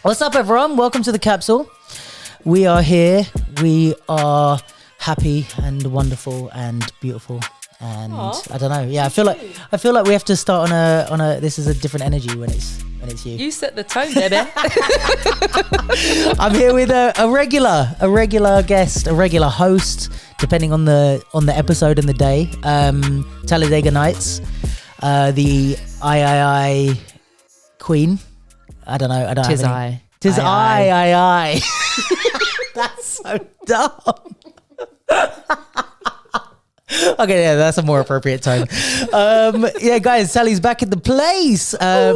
What's up, everyone? Welcome to the capsule. We are here. We are happy and wonderful and beautiful. And I don't know. Yeah, I feel like we have to start on a. This is a different energy when it's you. You set the tone, baby. I'm here with a regular guest, a regular host, depending on the episode and the day. Talladega Nights, the III Queen. I don't know. Tis I. Tis I. That's so dumb. Okay, yeah, that's a more appropriate tone. Yeah, guys, Sally's back in the place. I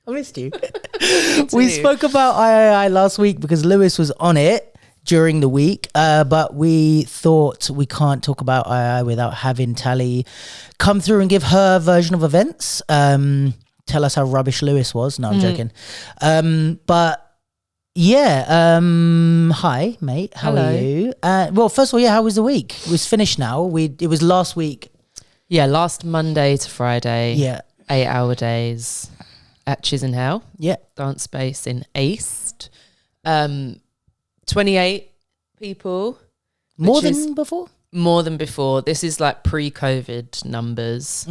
missed you. We spoke about III last week because Lewis was on it during the week, but we thought we can't talk about II without having Tally come through and give her version of events. Tell us how rubbish Lewis was. No, I'm joking. But yeah, hi mate, how are you? Well, first of all, yeah, how was the week? It was finished now. It was last week. Yeah, last Monday to Friday. Yeah. 8-hour days at Chisenhale. Yeah. Dance space in East. 28 people. More than before? More than before. This is like pre-COVID numbers.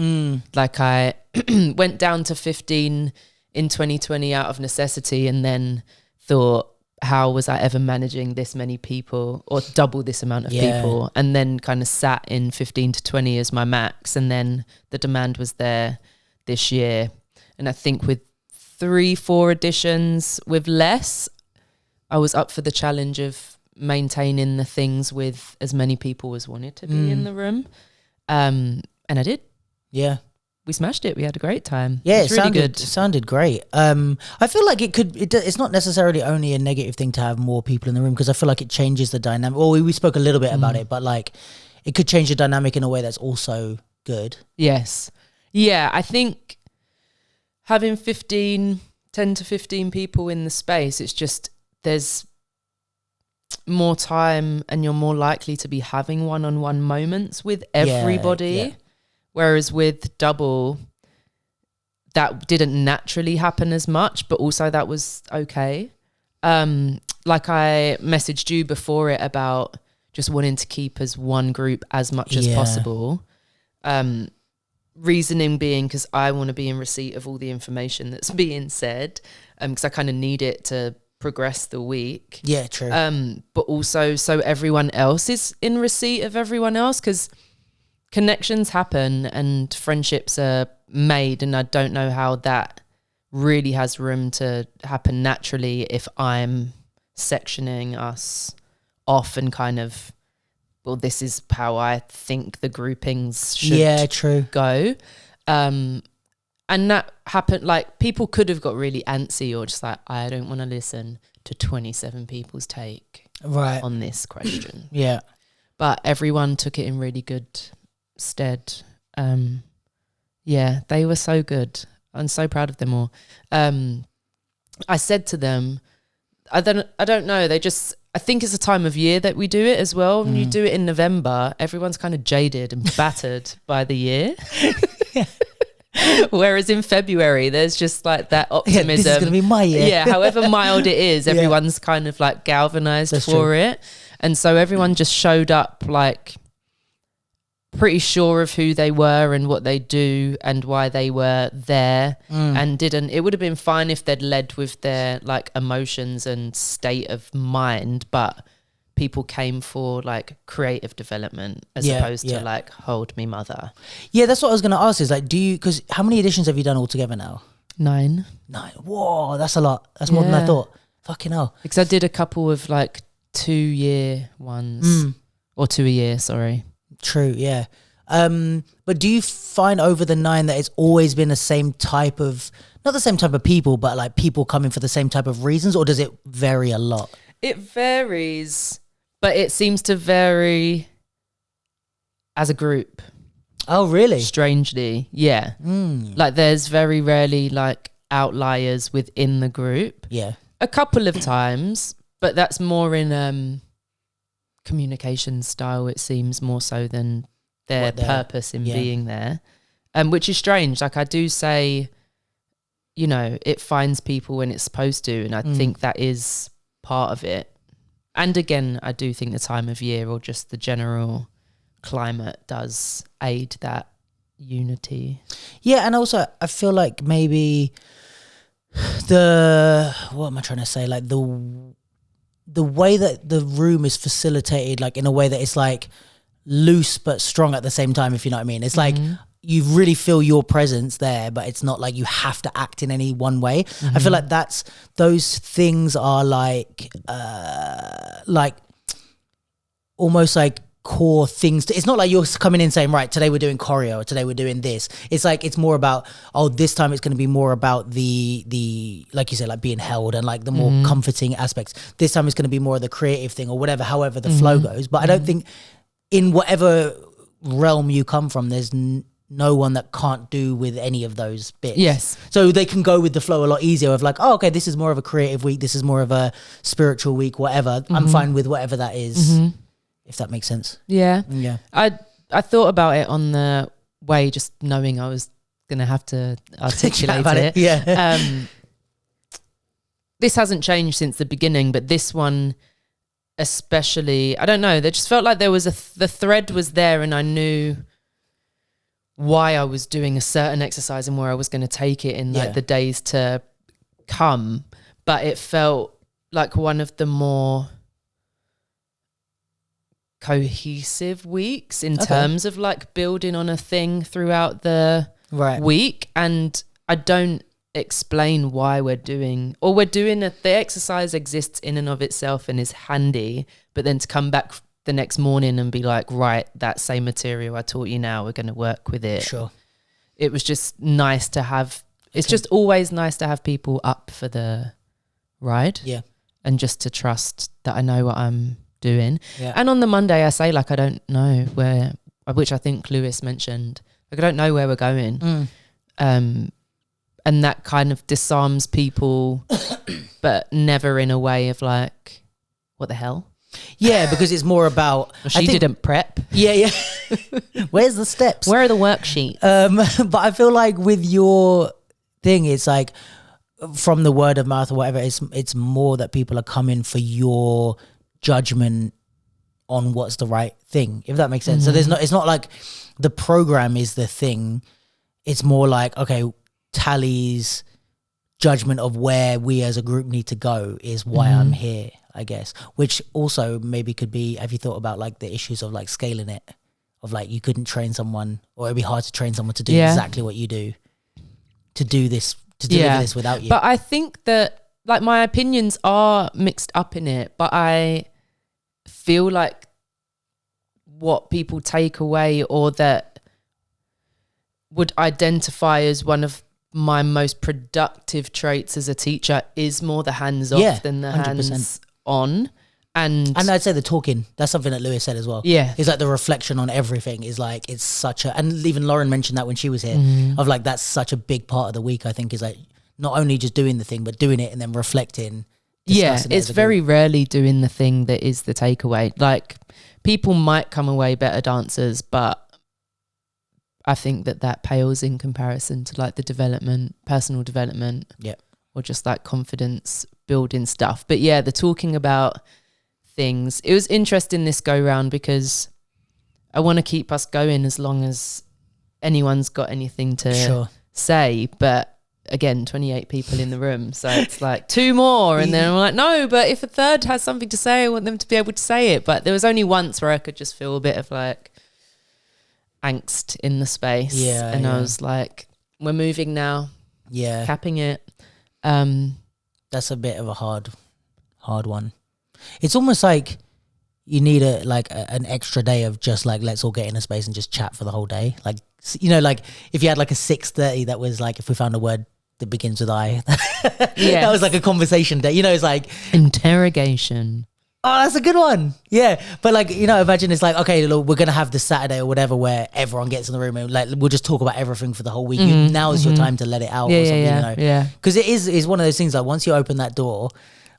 Like I went down to 15 in 2020 out of necessity and then thought, how was I ever managing this many people or double this amount of people? And then kind of sat in 15 to 20 as my max. And then the demand was there this year. And I think with 3-4 editions with less, I was up for the challenge of maintaining the things with as many people as wanted to be in the room. And I did. Yeah. We smashed it. We had a great time. Yeah, it really good. It sounded great. I feel like it's not necessarily only a negative thing to have more people in the room because I feel like it changes the dynamic. Well, we spoke a little bit about it, but like it could change the dynamic in a way that's also good. Yes. Yeah, I think having 10 to 15 people in the space, it's just there's more time and you're more likely to be having one-on-one moments with everybody. Yeah. Whereas with double, that didn't naturally happen as much, but also that was okay. Like I messaged you before it about just wanting to keep as one group as much as possible. Reasoning being because I want to be in receipt of all the information that's being said, because I kind of need it to progress the week. Yeah, true. But also so everyone else is in receipt of everyone else, because connections happen and friendships are made, and I don't know how that really has room to happen naturally if I'm sectioning us off and kind of, well, this is how I think the groupings should go. And that happened, like people could have got really antsy or just like, I don't want to listen to 27 people's take on this question. Yeah. But everyone took it in really good stead. Yeah, they were so good. I'm so proud of them all. I said to them, I don't know, I think it's a time of year that we do it as well. When you do it in November, everyone's kind of jaded and battered by the year. Whereas in February, there's just like that optimism. This is going to be my year. Yeah, however mild it is, everyone's kind of like galvanized it. And so everyone just showed up like pretty sure of who they were and what they do and why they were there, and it would have been fine if they'd led with their like emotions and state of mind, but people came for like creative development as opposed to like hold me mother. Yeah, that's what I was going to ask is like, because how many editions have you done altogether now? 9. Whoa, that's a lot. That's more than I thought. Fucking hell. Because I did a couple of like 2-year ones or 2 a year, sorry. True, yeah. But do you find over the 9 that it's always been the same type of, not the same type of people, but like people coming for the same type of reasons, or does it vary a lot? It varies, but it seems to vary as a group. Oh, really? Strangely, yeah. Like there's very rarely like outliers within the group. Yeah. A couple of times, but that's more in communication style, it seems, more so than their purpose in being there. Which is strange. Like I do say you know, it finds people when it's supposed to. And I think that is part of it. And again, I do think the time of year or just the general climate does aid that unity. Yeah, and also I feel like maybe what am I trying to say? Like the way that the room is facilitated, like in a way that it's like loose but strong at the same time, if you know what I mean. It's like you really feel your presence there, but it's not like you have to act in any one way. I feel like those things are like almost like core things. It's not like you're coming in saying, right, today we're doing choreo, or today we're doing this. It's like, it's more about, this time it's going to be more about the like you said, like being held and like the more comforting aspects. This time it's going to be more of the creative thing or whatever, however the flow goes. But I don't think in whatever realm you come from, there's no one that can't do with any of those bits. Yes. So they can go with the flow a lot easier of like, okay, this is more of a creative week. This is more of a spiritual week, whatever. I'm fine with whatever that is. If that makes sense. Yeah. Yeah. I thought about it on the way, just knowing I was going to have to articulate it. Yeah. This hasn't changed since the beginning, but this one especially, I don't know, there just felt like there was the thread was there and I knew why I was doing a certain exercise and where I was going to take it in like the days to come. But it felt like one of the more cohesive weeks in terms of like building on a thing throughout the week. And I don't explain why we're doing it. The exercise exists in and of itself and is handy, but then to come back the next morning and be like, right, that same material I taught you now, we're going to work with it. Sure. It was just nice to have, it's just always nice to have people up for the ride. Yeah. And just to trust that I know what I'm doing. Yeah. And on the Monday I say like I don't know where, which I think Lewis mentioned, like I don't know where we're going. And that kind of disarms people but never in a way of like, what the hell? Yeah, because it's more about she didn't prep. Yeah. Where's the steps? Where are the worksheets? But I feel like with your thing, it's like from the word of mouth or whatever, it's more that people are coming for your judgment on what's the right thing, if that makes sense. So it's not like the program is the thing. It's more like, okay, Tally's judgment of where we as a group need to go is why I'm here, I guess. Which also maybe could be, have you thought about like the issues of like scaling it, of like you couldn't train someone, or it'd be hard to train someone to do exactly what you do, to do this, to deliver this without you. But I think that like my opinions are mixed up in it, but I feel like what people take away or that would identify as one of my most productive traits as a teacher is more the hands off than the 100%. Hands on. And I'd say the talking, that's something that Lewis said as well. Yeah. It's like the reflection on everything is like, it's such a, and even Lauren mentioned that when she was here, of like, that's such a big part of the week, I think, is like not only just doing the thing, but doing it and then reflecting. Yeah, it's very rarely doing the thing that is the takeaway. Like people might come away better dancers, but I think that pales in comparison to like the development, personal development, or just like confidence building stuff. But yeah, the talking about things. It was interesting this go round because I want to keep us going as long as anyone's got anything to say. But again, 28 people in the room, so it's like 2 more, and then I'm like, no, but if a third has something to say, I want them to be able to say it. But there was only once where I could just feel a bit of like angst in the space, and I was like, we're moving now, capping it. That's a bit of a hard one. It's almost like you need an extra day of just like, let's all get in a space and just chat for the whole day. Like, you know, like if you had like a 6:30 that was like, if we found a word that begins with I, that was like a conversation day, you know. It's like interrogation. Oh, that's a good one. Yeah. But like, you know, imagine it's like, okay, look, we're going to have this Saturday or whatever where everyone gets in the room and like, we'll just talk about everything for the whole week. Now is your time to let it out or something, you know? Yeah. Because it's one of those things like once you open that door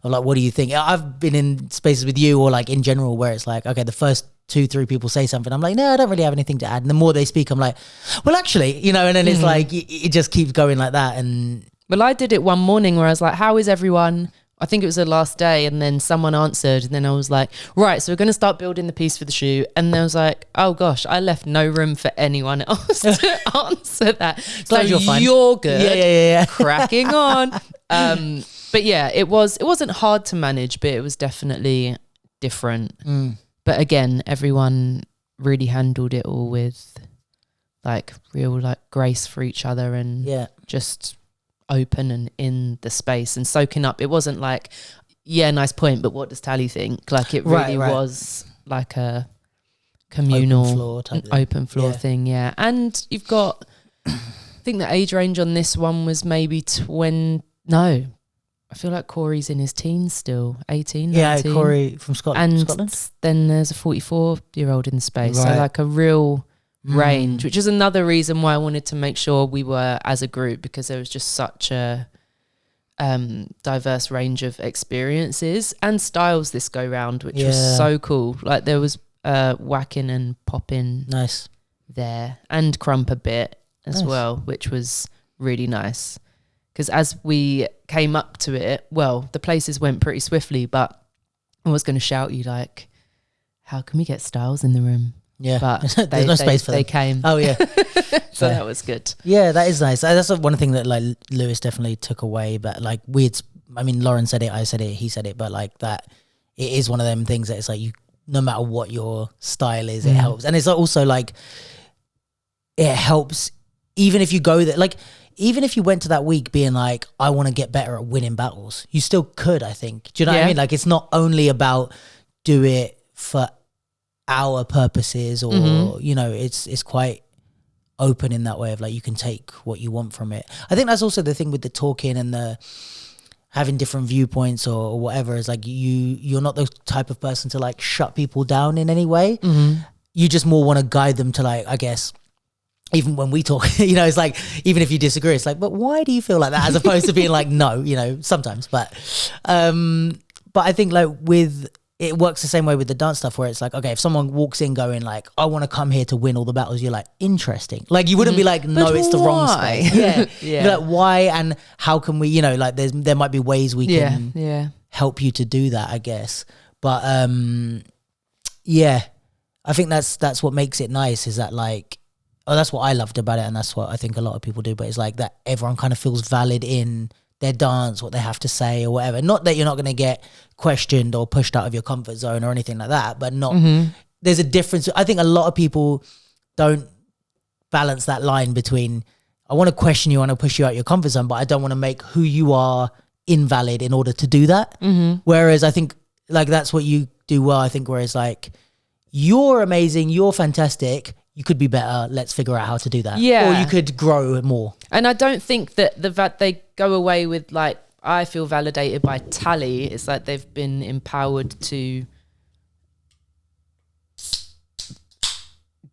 of like, what do you think? I've been in spaces with you or like in general where it's like, okay, the first 2-3 people say something. I'm like, no, I don't really have anything to add. And the more they speak, I'm like, well, actually, you know, and then it's like, it just keeps going like that. And Well, I did it one morning where I was like, how is everyone? I think it was the last day, and then someone answered, and then I was like, right, so we're going to start building the piece for the shoot. And then I was like, oh gosh, I left no room for anyone else to answer that. So you're good. Yeah. Cracking on. But yeah, it wasn't hard to manage, but it was definitely different. But again, everyone really handled it all with like real like grace for each other and just open and in the space and soaking up. It wasn't like, yeah, nice point, but what does Tally think? Like it really was like a communal open floor thing. Yeah. And you've got, I think the age range on this one was maybe I feel like Corey's in his teens still, 18, 19. Yeah, Corey from Scotland. And then there's a 44-year-old in the space. So like a real range, which is another reason why I wanted to make sure we were as a group, because there was just such a diverse range of experiences and styles this go round, which was so cool. Like there was whacking and popping there, and crump a bit as well, which was really nice. Because as we came up to it, well, the places went pretty swiftly, but I was going to shout you like, how can we get styles in the room? Yeah, but there's no space for them. They came. Oh yeah, so that was good. Yeah, that is nice. That's one thing that like Lewis definitely took away. But like Lauren said it, I said it, he said it. But like that, it is one of them things that it's like no matter what your style is, it helps, and it's also like it helps even if you go there. Like even if you went to that week being like, I want to get better at winning battles, you still could. I think. Do you know what I mean? Like it's not only about do it for our purposes or it's quite open in that way of like you can take what you want from it. I think that's also the thing with the talking and the having different viewpoints or whatever, is like you're not the type of person to like shut people down in any way. You just more want to guide them to like, I guess even when we talk, it's like, even if you disagree, it's like, but why do you feel like that, as opposed to being like, no, sometimes, but I think like it works the same way with the dance stuff, where it's like, okay, if someone walks in going like, I want to come here to win all the battles, you're like, interesting. Like you wouldn't be like, no, it's the wrong space. Yeah. You're like, why and how can we, like there might be ways we can help you to do that, I guess. But I think that's what makes it nice, is that like, that's what I loved about it, and that's what I think a lot of people do, but it's like that everyone kind of feels valid in their dance, what they have to say or whatever. Not that you're not going to get questioned or pushed out of your comfort zone or anything like that, but there's a difference. I think a lot of people don't balance that line between, I want to question you, I want to push you out your comfort zone, but I don't want to make who you are invalid in order to do that. Whereas I think like that's what you do well, I think, whereas like, you're amazing, you're fantastic, you could be better, let's figure out how to do that. Yeah. Or you could grow more. And I don't think that they go away with like, I feel validated by Tally. It's like they've been empowered to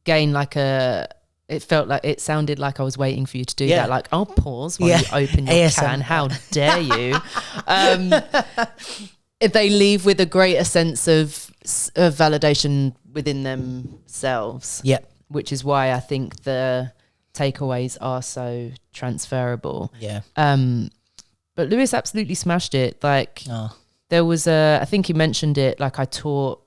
gain like it sounded like I was waiting for you to do that. Like, I'll pause while you open your can. How dare you? If they leave with a greater sense of validation within themselves. Yeah. Which is why I think the takeaways are so transferable. Yeah. But Lewis absolutely smashed it. Like there was I think he mentioned it, like I taught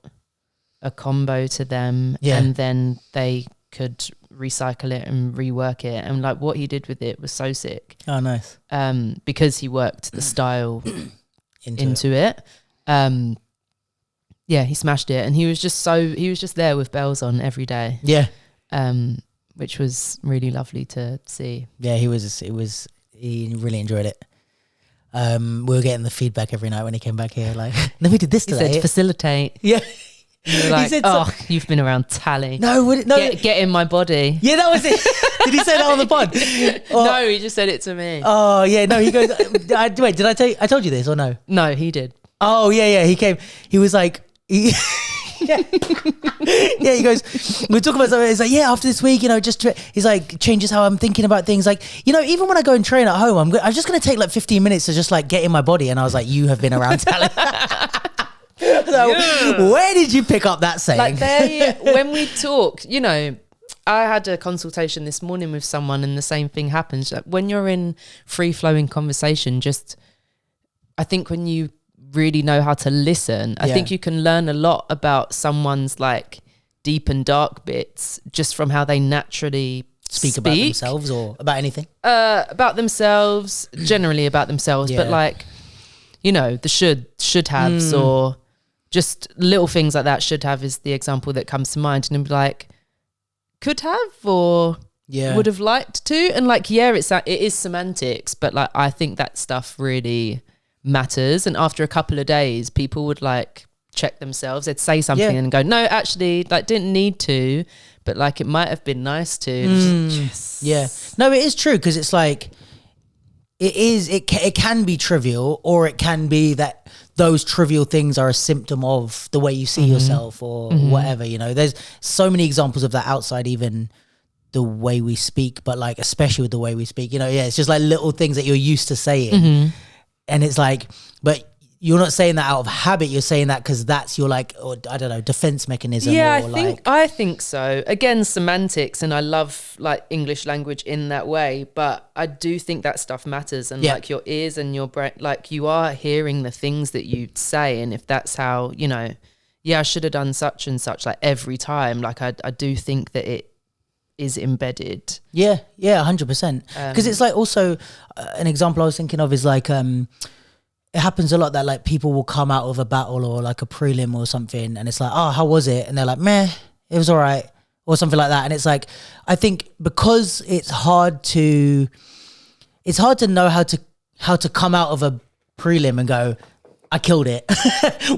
a combo to them and then they could recycle it and rework it. And like what he did with it was so sick. Oh, nice. Because he worked the style into it. Yeah, he smashed it. And he was just there with bells on every day. Yeah. Which was really lovely to see. Yeah, he really enjoyed it. We were getting the feedback every night when he came back here, like, then we did this today. He said, facilitate. Yeah. You were like, you've been around Tally. No, get in my body. Yeah, that was it. Did he say that on the pod? No, he just said it to me. Oh, yeah, no, he goes, wait, did I tell you, I told you this or no? No, he did. Oh, yeah, he came, he was like, he goes, we're talking about something, he's like, after this week, he's like, changes how I'm thinking about things. Like, even when I go and train at home, I'm just going to take like 15 minutes to just like get in my body. And I was like, you have been around talent. So, where did you pick up that saying? Like when we talk, I had a consultation this morning with someone and the same thing happens. Like when you're in free flowing conversation, I think when you really know how to listen, I think you can learn a lot about someone's like deep and dark bits just from how they naturally speak about themselves or about anything. About themselves, generally about themselves, but like, you know, the should haves or just little things like that. Should have is the example that comes to mind, and I'm like, could have or would have liked to, and like it is semantics, but like I think that stuff really matters. And after a couple of days, people would like check themselves. They'd say something and go, no, actually, like didn't need to, but like it might have been nice to. Yeah, no, it is true because it's like it can be trivial, or it can be that those trivial things are a symptom of the way you see yourself or whatever, you know. There's so many examples of that outside even the way we speak, but like especially with the way we speak, you know. It's just like little things that you're used to saying, and it's like, but you're not saying that out of habit. You're saying that because that's your like, or I don't know, defense mechanism. Yeah, or I think so. Again, semantics, and I love like English language in that way. But I do think that stuff matters, and like your ears and your brain, like you are hearing the things that you say, and if that's how, you know, I should have done such and such like every time. Like I do think that it is embedded. Yeah, 100%. Because it's like also an example I was thinking of is like it happens a lot that like people will come out of a battle or like a prelim or something, and it's like, oh, how was it? And they're like, meh, it was all right, or something like that. And it's like, I think because it's hard to know how to come out of a prelim and go, I killed it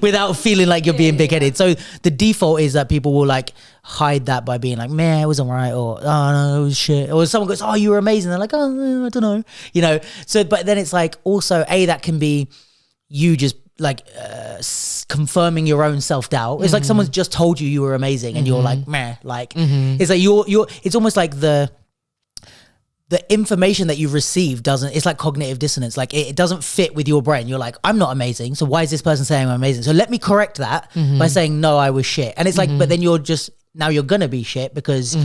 without feeling like you're being big-headed. So the default is that people will like hide that by being like, man, it was all right, or oh no, it was shit. Or someone goes, oh, you were amazing. They're like, oh, I don't know, you know. So, but then it's like also that can be you just like confirming your own self-doubt. It's like someone's just told you were amazing, and you're like, meh, like it's like you're. It's almost like the information that you've received it's like cognitive dissonance. Like it doesn't fit with your brain. You're like, I'm not amazing. So why is this person saying I'm amazing? So let me correct that by saying, no, I was shit. And it's like, but then you're going to be shit because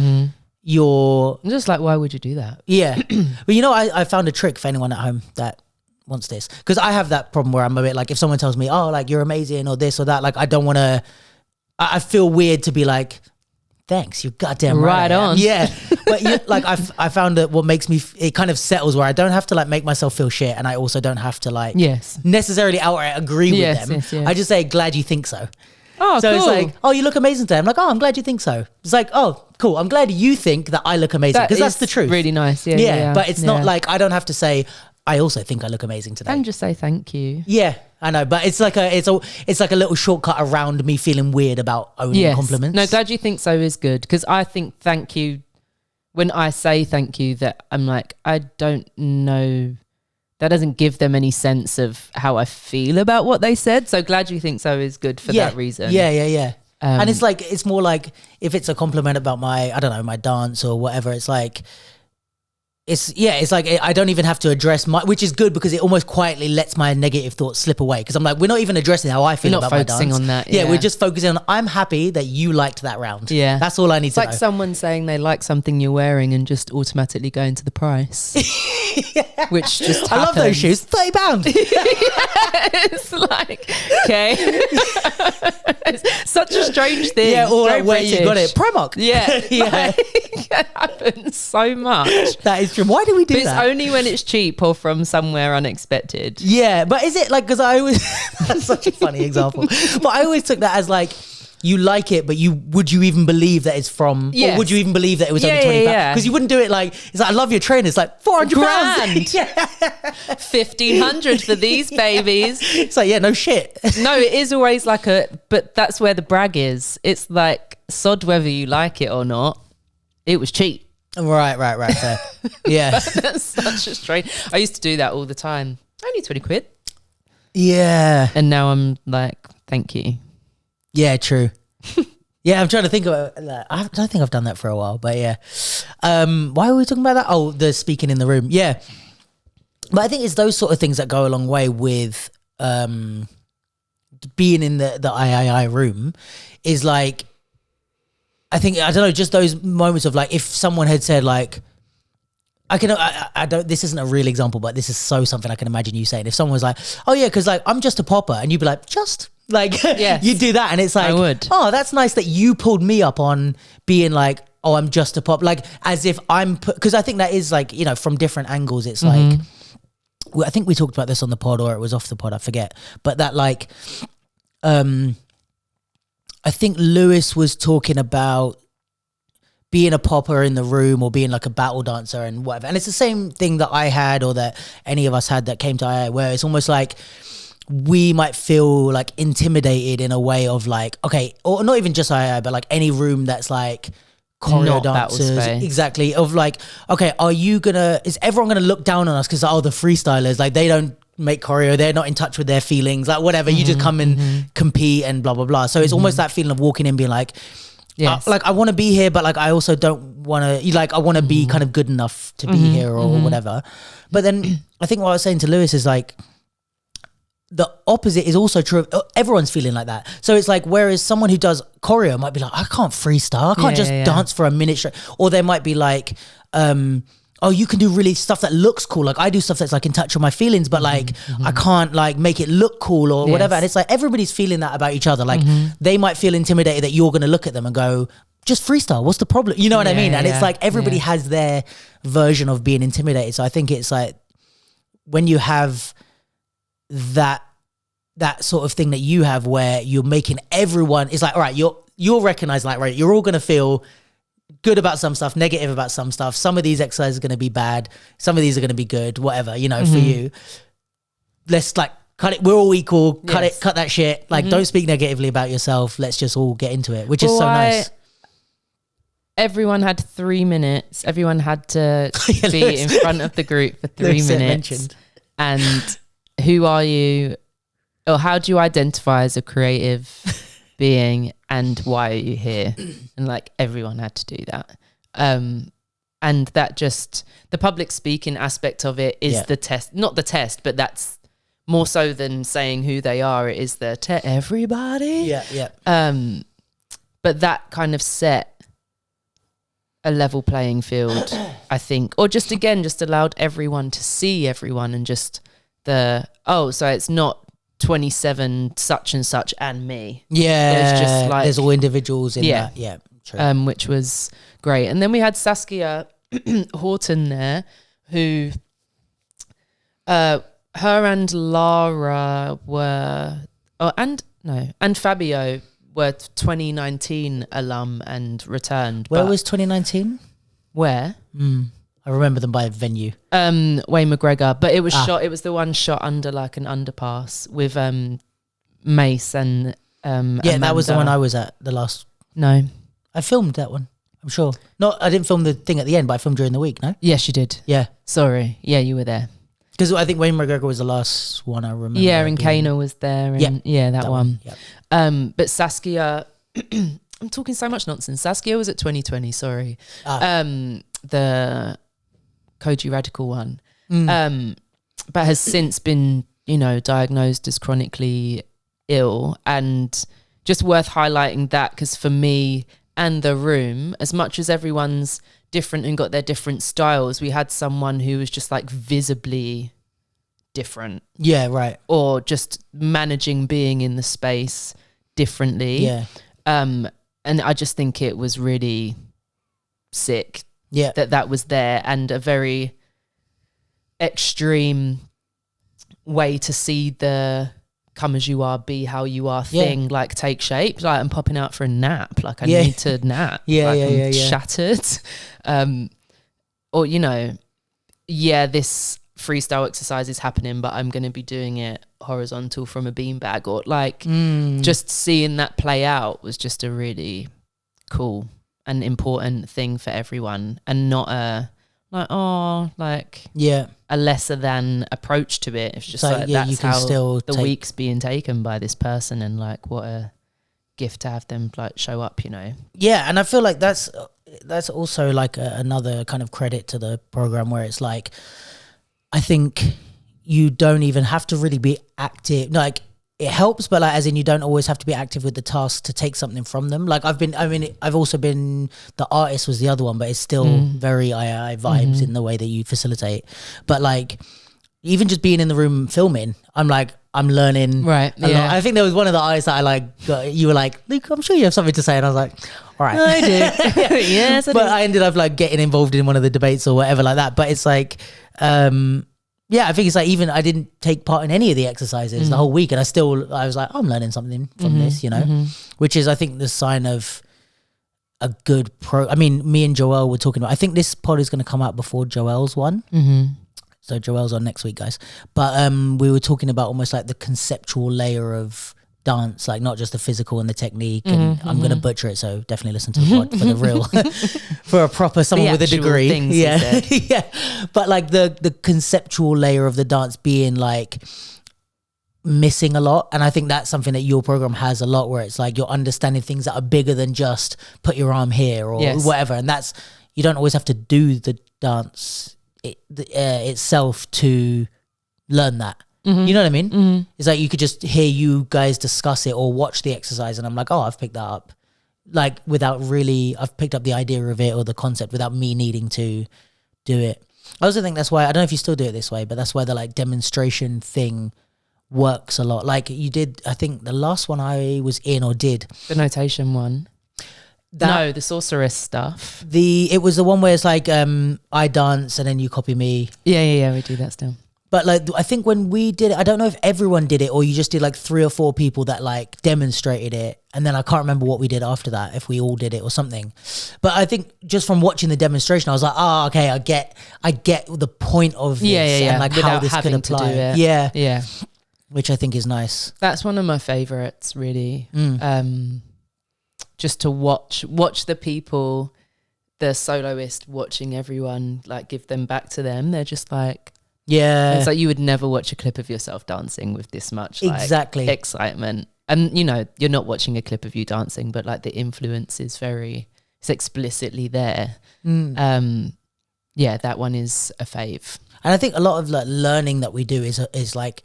you're I'm just like, why would you do that? Yeah. But you know, I found a trick for anyone at home that wants this. Cause I have that problem where I'm a bit like, if someone tells me, oh, like you're amazing or this or that, like I don't want to, I feel weird to be like, thanks, you're goddamn right on. Yeah. But like I found that what makes me, it kind of settles where I don't have to like make myself feel shit, and I also don't have to like necessarily outright agree with them. Yes. I just say, glad you think so. Oh, so cool. It's like, oh, you look amazing today. I'm like, oh, I'm glad you think so. It's like, oh, cool. I'm glad you think that I look amazing, because that's the truth. Really nice. Yeah. But it's not like I don't have to say, I also think I look amazing today. And just say thank you. Yeah, I know, but it's like a little shortcut around me feeling weird about owning compliments. No, glad you think so is good, because I think thank you, when I say thank you, that I'm like, I don't know, that doesn't give them any sense of how I feel about what they said. So glad you think so is good for that reason. Yeah. And it's like, it's more like if it's a compliment about my, I don't know, my dance or whatever, it's like, it's like I don't even have to address which is good, because it almost quietly lets my negative thoughts slip away, because I'm like, we're not even addressing how I feel about my dance. Not focusing on that. Yeah, we're just focusing on, I'm happy that you liked that round. Yeah. That's all I need to know. It's like someone saying they like something you're wearing and just automatically going to the price. Which just happens. I love those shoes, £30. It's like, okay. It's such a strange thing. Yeah, or like where you got it. Primark. Yeah. It happens so much. That is true. Why do we do that? It's only when it's cheap or from somewhere unexpected. Yeah, but is it like, because I always, that's such a funny example, but I always took that as like, you like it, but would you even believe that it's from, or would you even believe that it was only £20? Because you wouldn't do it like, it's like, I love your trainers, it's like £400. £1,500 for these babies. It's like, yeah, no shit. No, it is always like but that's where the brag is. It's like, sod whether you like it or not, it was cheap. Right. Fair. Yeah. That's such a strange. I used to do that all the time. Only 20 quid. Yeah. And now I'm like, thank you. Yeah, true. Yeah, I'm trying to think of that. I don't think I've done that for a while, but yeah. Why were we talking about that? Oh, the speaking in the room. Yeah. But I think it's those sort of things that go a long way with being in the III room, is like, I think, I don't know, just those moments of like, if someone had said like, I don't, this isn't a real example, but this is something I can imagine you saying. If someone was like, oh yeah, cause like, I'm just a popper, and you'd be like, just like, Yes. you do that. And it's like, I would. oh, that's nice that you pulled me up on being like, oh, I'm just a pop. Like as if cause I think that is like, you know, from different angles, it's like, I think we talked about this on the pod or it was off the pod, I forget. But that like, I think Lewis was talking about being a popper in the room or being like a battle dancer and whatever. And it's the same thing that I had or that any of us had that came to II, where it's almost like we might feel like intimidated in a way of like, okay, or not even just II, but like any room that's like choreo Not battle dancers. space. Exactly. Of like, okay, is everyone going to look down on us because, oh, the freestylers, like they don't make choreo, they're not in touch with their feelings, like whatever, you just come and compete and blah, blah, blah. So it's almost that feeling of walking in being like, Yes. like I want to be here, but like I also don't want to. Like I want to be kind of good enough to be here or whatever. But then I think what I was saying to Lewis is like the opposite is also true. Everyone's feeling like that. So it's like whereas someone who does choreo might be like, I can't freestyle, I can't just dance for a minute straight. Or they might be like, oh, you can do really stuff that looks cool. Like I do stuff that's like in touch with my feelings, but like I can't like make it look cool or whatever. And it's like everybody's feeling that about each other. Like they might feel intimidated that you're going to look at them and go, just freestyle. What's the problem? You know what I mean? And it's like everybody has their version of being intimidated. So I think it's like when you have that sort of thing that you have where you're making everyone, it's like, all right, you'll recognize like, right, you're all going to feel good about some stuff, negative about some stuff. Some of these exercises are going to be bad. Some of these are going to be good, whatever, you know, for you. Let's like cut it. We're all equal. Cut that shit. Like don't speak negatively about yourself. Let's just all get into it, which is so nice. Everyone had 3 minutes. Everyone had to be in front of the group for 3 minutes. And who are you, or how do you identify as a creative being, and why are you here? And like everyone had to do that. And that just, the public speaking aspect of it is the test, not the test, but that's more so than saying who they are. It is the everybody. But that kind of set a level playing field, I think, or just again, just allowed everyone to see everyone and just so it's not 27 such and such and me. There's just like there's all individuals in that. Yeah, true. Which was great. And then we had Saskia Horton there, who her and Lara were and Fabio were 2019 alum and returned. Where was 2019? Where? I remember them by venue. Wayne McGregor, but it was shot. It was the one shot under like an underpass with Mace and Amanda. That was the one I was at the last. No, I filmed that one. I'm sure. No, I didn't film the thing at the end, but I filmed during the week. No. Yes, you did. Yeah. Sorry. Yeah, you were there. Because I think Wayne McGregor was the last one I remember. Yeah, and Kano was there. And that one. Yep. But Saskia, I'm talking so much nonsense. Saskia was at 2020. Sorry. The Koji Radical one, but has since been, diagnosed as chronically ill, and just worth highlighting that because for me and the room, as much as everyone's different and got their different styles, we had someone who was just like visibly different. Yeah, right. Or just managing being in the space differently. Yeah. And I just think it was really sick. Yeah. That was there, and a very extreme way to see the come as you are, be how you are thing, like take shape. Like I'm popping out for a nap. Like I need to nap. I'm shattered. Or, this freestyle exercise is happening, but I'm going to be doing it horizontal from a beanbag, or like just seeing that play out was just a really cool and important thing for everyone, and not a lesser than approach to it. It's just that's you can how still the week's being taken by this person, and like what a gift to have them like show up, Yeah, and I feel like that's also like another kind of credit to the program, where it's like I think you don't even have to really be active. Like it helps, but like as in you don't always have to be active with the task to take something from them. Like I've also been, the artist was the other one, but it's still very II vibes in the way that you facilitate. But like even just being in the room filming, I'm learning right. a lot. I think there was one of the eyes that I like, you were like, Luke, I'm sure you have something to say. And I was like, all right. I do. Yes, I do. But I ended up like getting involved in one of the debates or whatever like that. But it's like, yeah, I think it's like even I didn't take part in any of the exercises the whole week. And I was like, I'm learning something from this, you know, which is, I think, the sign of a good I mean, me and Joelle were talking about, I think this pod is going to come out before Joelle's one. So Joelle's on next week, guys. But we were talking about almost like the conceptual layer of dance, like not just the physical and the technique. And I'm going to butcher it, so definitely listen to the pod for the real, for a proper someone with a degree. Yeah, yeah. But like the conceptual layer of the dance being like missing a lot, and I think that's something that your program has a lot, where it's like you're understanding things that are bigger than just put your arm here or whatever. And that's, you don't always have to do the dance itself to learn that. You know what I mean? It's like you could just hear you guys discuss it or watch the exercise, and I'm like, oh, I've picked that up, like without really, I've picked up the idea of it or the concept without me needing to do it. I also think that's why, I don't know if you still do it this way, but that's why the like demonstration thing works a lot. Like you did, I think the last one I was in or did, the notation one. No, the sorceress stuff. It was the one where it's like I dance and then you copy me. Yeah, we do that still. But like, I think when we did it, I don't know if everyone did it or you just did like 3 or 4 people that like demonstrated it. And then I can't remember what we did after that, if we all did it or something. But I think just from watching the demonstration, I was like, oh, okay, I get the point of this and like without how this could apply. To do it. Yeah. Which I think is nice. That's one of my favorites, really. Just to watch the people, the soloist watching everyone, like give them back to them. They're just like, it's like you would never watch a clip of yourself dancing with this much like excitement. And you know, you're not watching a clip of you dancing, but like the influence is it's explicitly there. Yeah, that one is a fave. And I think a lot of like learning that we do is like,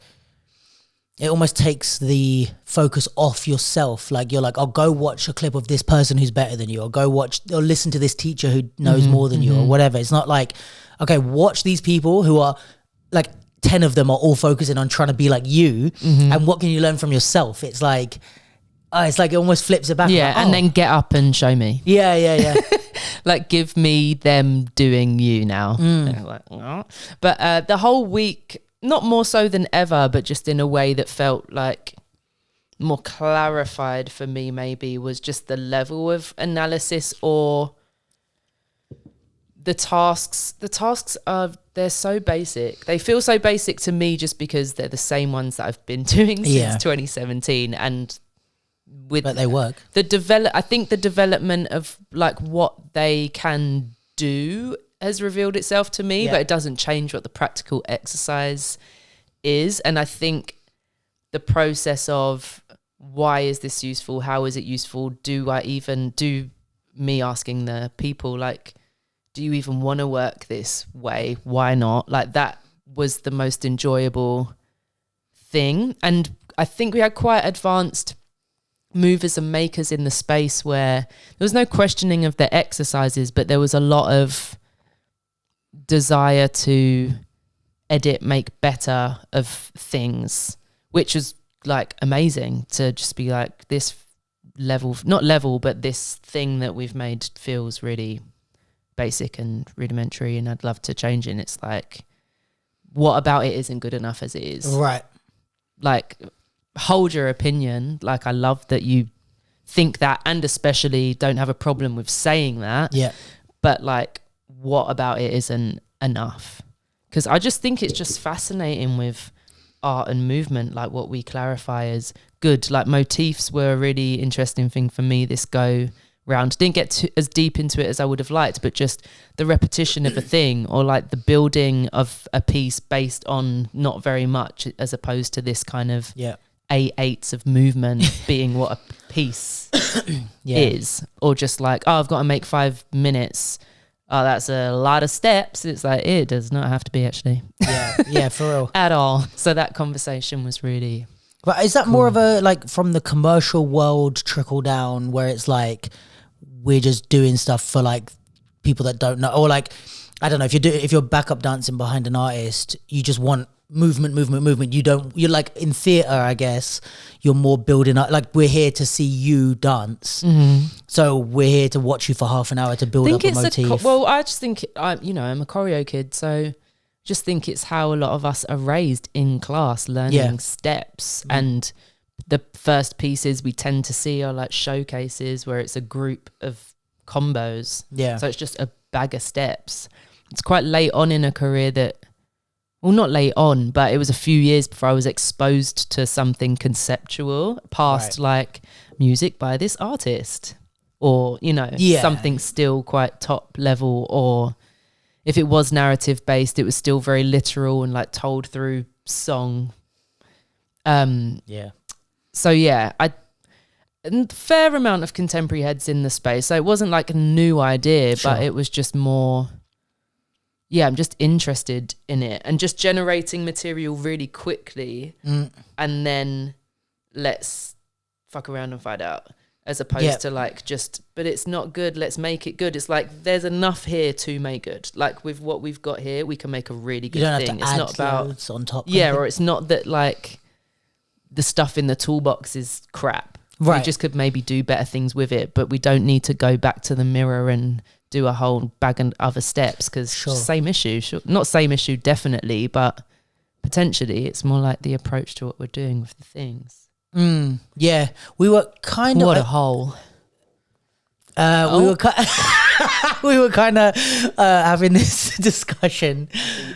it almost takes the focus off yourself. Like you're like, I'll go watch a clip of this person who's better than you, or go watch or listen to this teacher who knows more than you, or whatever. It's not like, okay, watch these people who are like 10 of them are all focusing on trying to be like you, and what can you learn from yourself? It's like it almost flips it back. Yeah, like, and then get up and show me. Yeah. Like give me them doing you now. Like, oh. But the whole week, not more so than ever, but just in a way that felt like more clarified for me, maybe, was just the level of analysis or the tasks. The tasks they're so basic. They feel so basic to me just because they're the same ones that I've been doing since 2017. And but they work. I think the development of like what they can do has revealed itself to me, but it doesn't change what the practical exercise is. And I think the process of why is this useful? How is it useful? Do me asking the people, like, do you even want to work this way? Why not? Like that was the most enjoyable thing. And I think we had quite advanced movers and makers in the space where there was no questioning of the exercises, but there was a lot of desire to edit, make better of things, which was like amazing to just be like, this but this thing that we've made feels really basic and rudimentary and I'd love to change it. And it's like, what about it isn't good enough as it is? Right. Like, hold your opinion. Like, I love that you think that, and especially don't have a problem with saying that. Yeah. But like, what about it isn't enough? Because I just think it's just fascinating with art and movement, like what we clarify as good. Like motifs were a really interesting thing for me this go round. Didn't get as deep into it as I would have liked, but just the repetition of a thing, or like the building of a piece based on not very much, as opposed to this kind of 8/8 of movement being what a piece is. Or just like, oh, I've got to make 5 minutes. Oh, that's a lot of steps. It's like, it does not have to be, actually. Yeah, for real. At all. So that conversation was really But is that more of a like from the commercial world trickle down where it's like we're just doing stuff for like people that don't know, or like I don't know, if you're backup dancing behind an artist, you just want movement. You're like in theater, I guess you're more building up, like we're here to see you dance, so we're here to watch you for half an hour to build up a motif. Well, I just think I'm a choreo kid, so just think it's how a lot of us are raised in class, learning steps, and the first pieces we tend to see are like showcases where it's a group of combos, so it's just a bag of steps. It's quite late on in a career that, well, not late on, but it was a few years before I was exposed to something conceptual past like music by this artist, or, something still quite top level, or if it was narrative based, it was still very literal and like told through song. So a fair amount of contemporary heads in the space. So it wasn't like a new idea, but it was just more, I'm just interested in it and just generating material really quickly and then let's fuck around and find out, as opposed to like but it's not good, let's make it good. It's like there's enough here to make good. Like with what we've got here, we can make a really good thing. It's not about on top. Or it's not that like the stuff in the toolbox is crap. Right. We just could maybe do better things with it, but we don't need to go back to the mirror and do a whole bag of other steps, because same issue. Not same issue, definitely, but potentially it's more like the approach to what we're doing with the things. Yeah, we were kind of... What a hole. We were kind of having this discussion.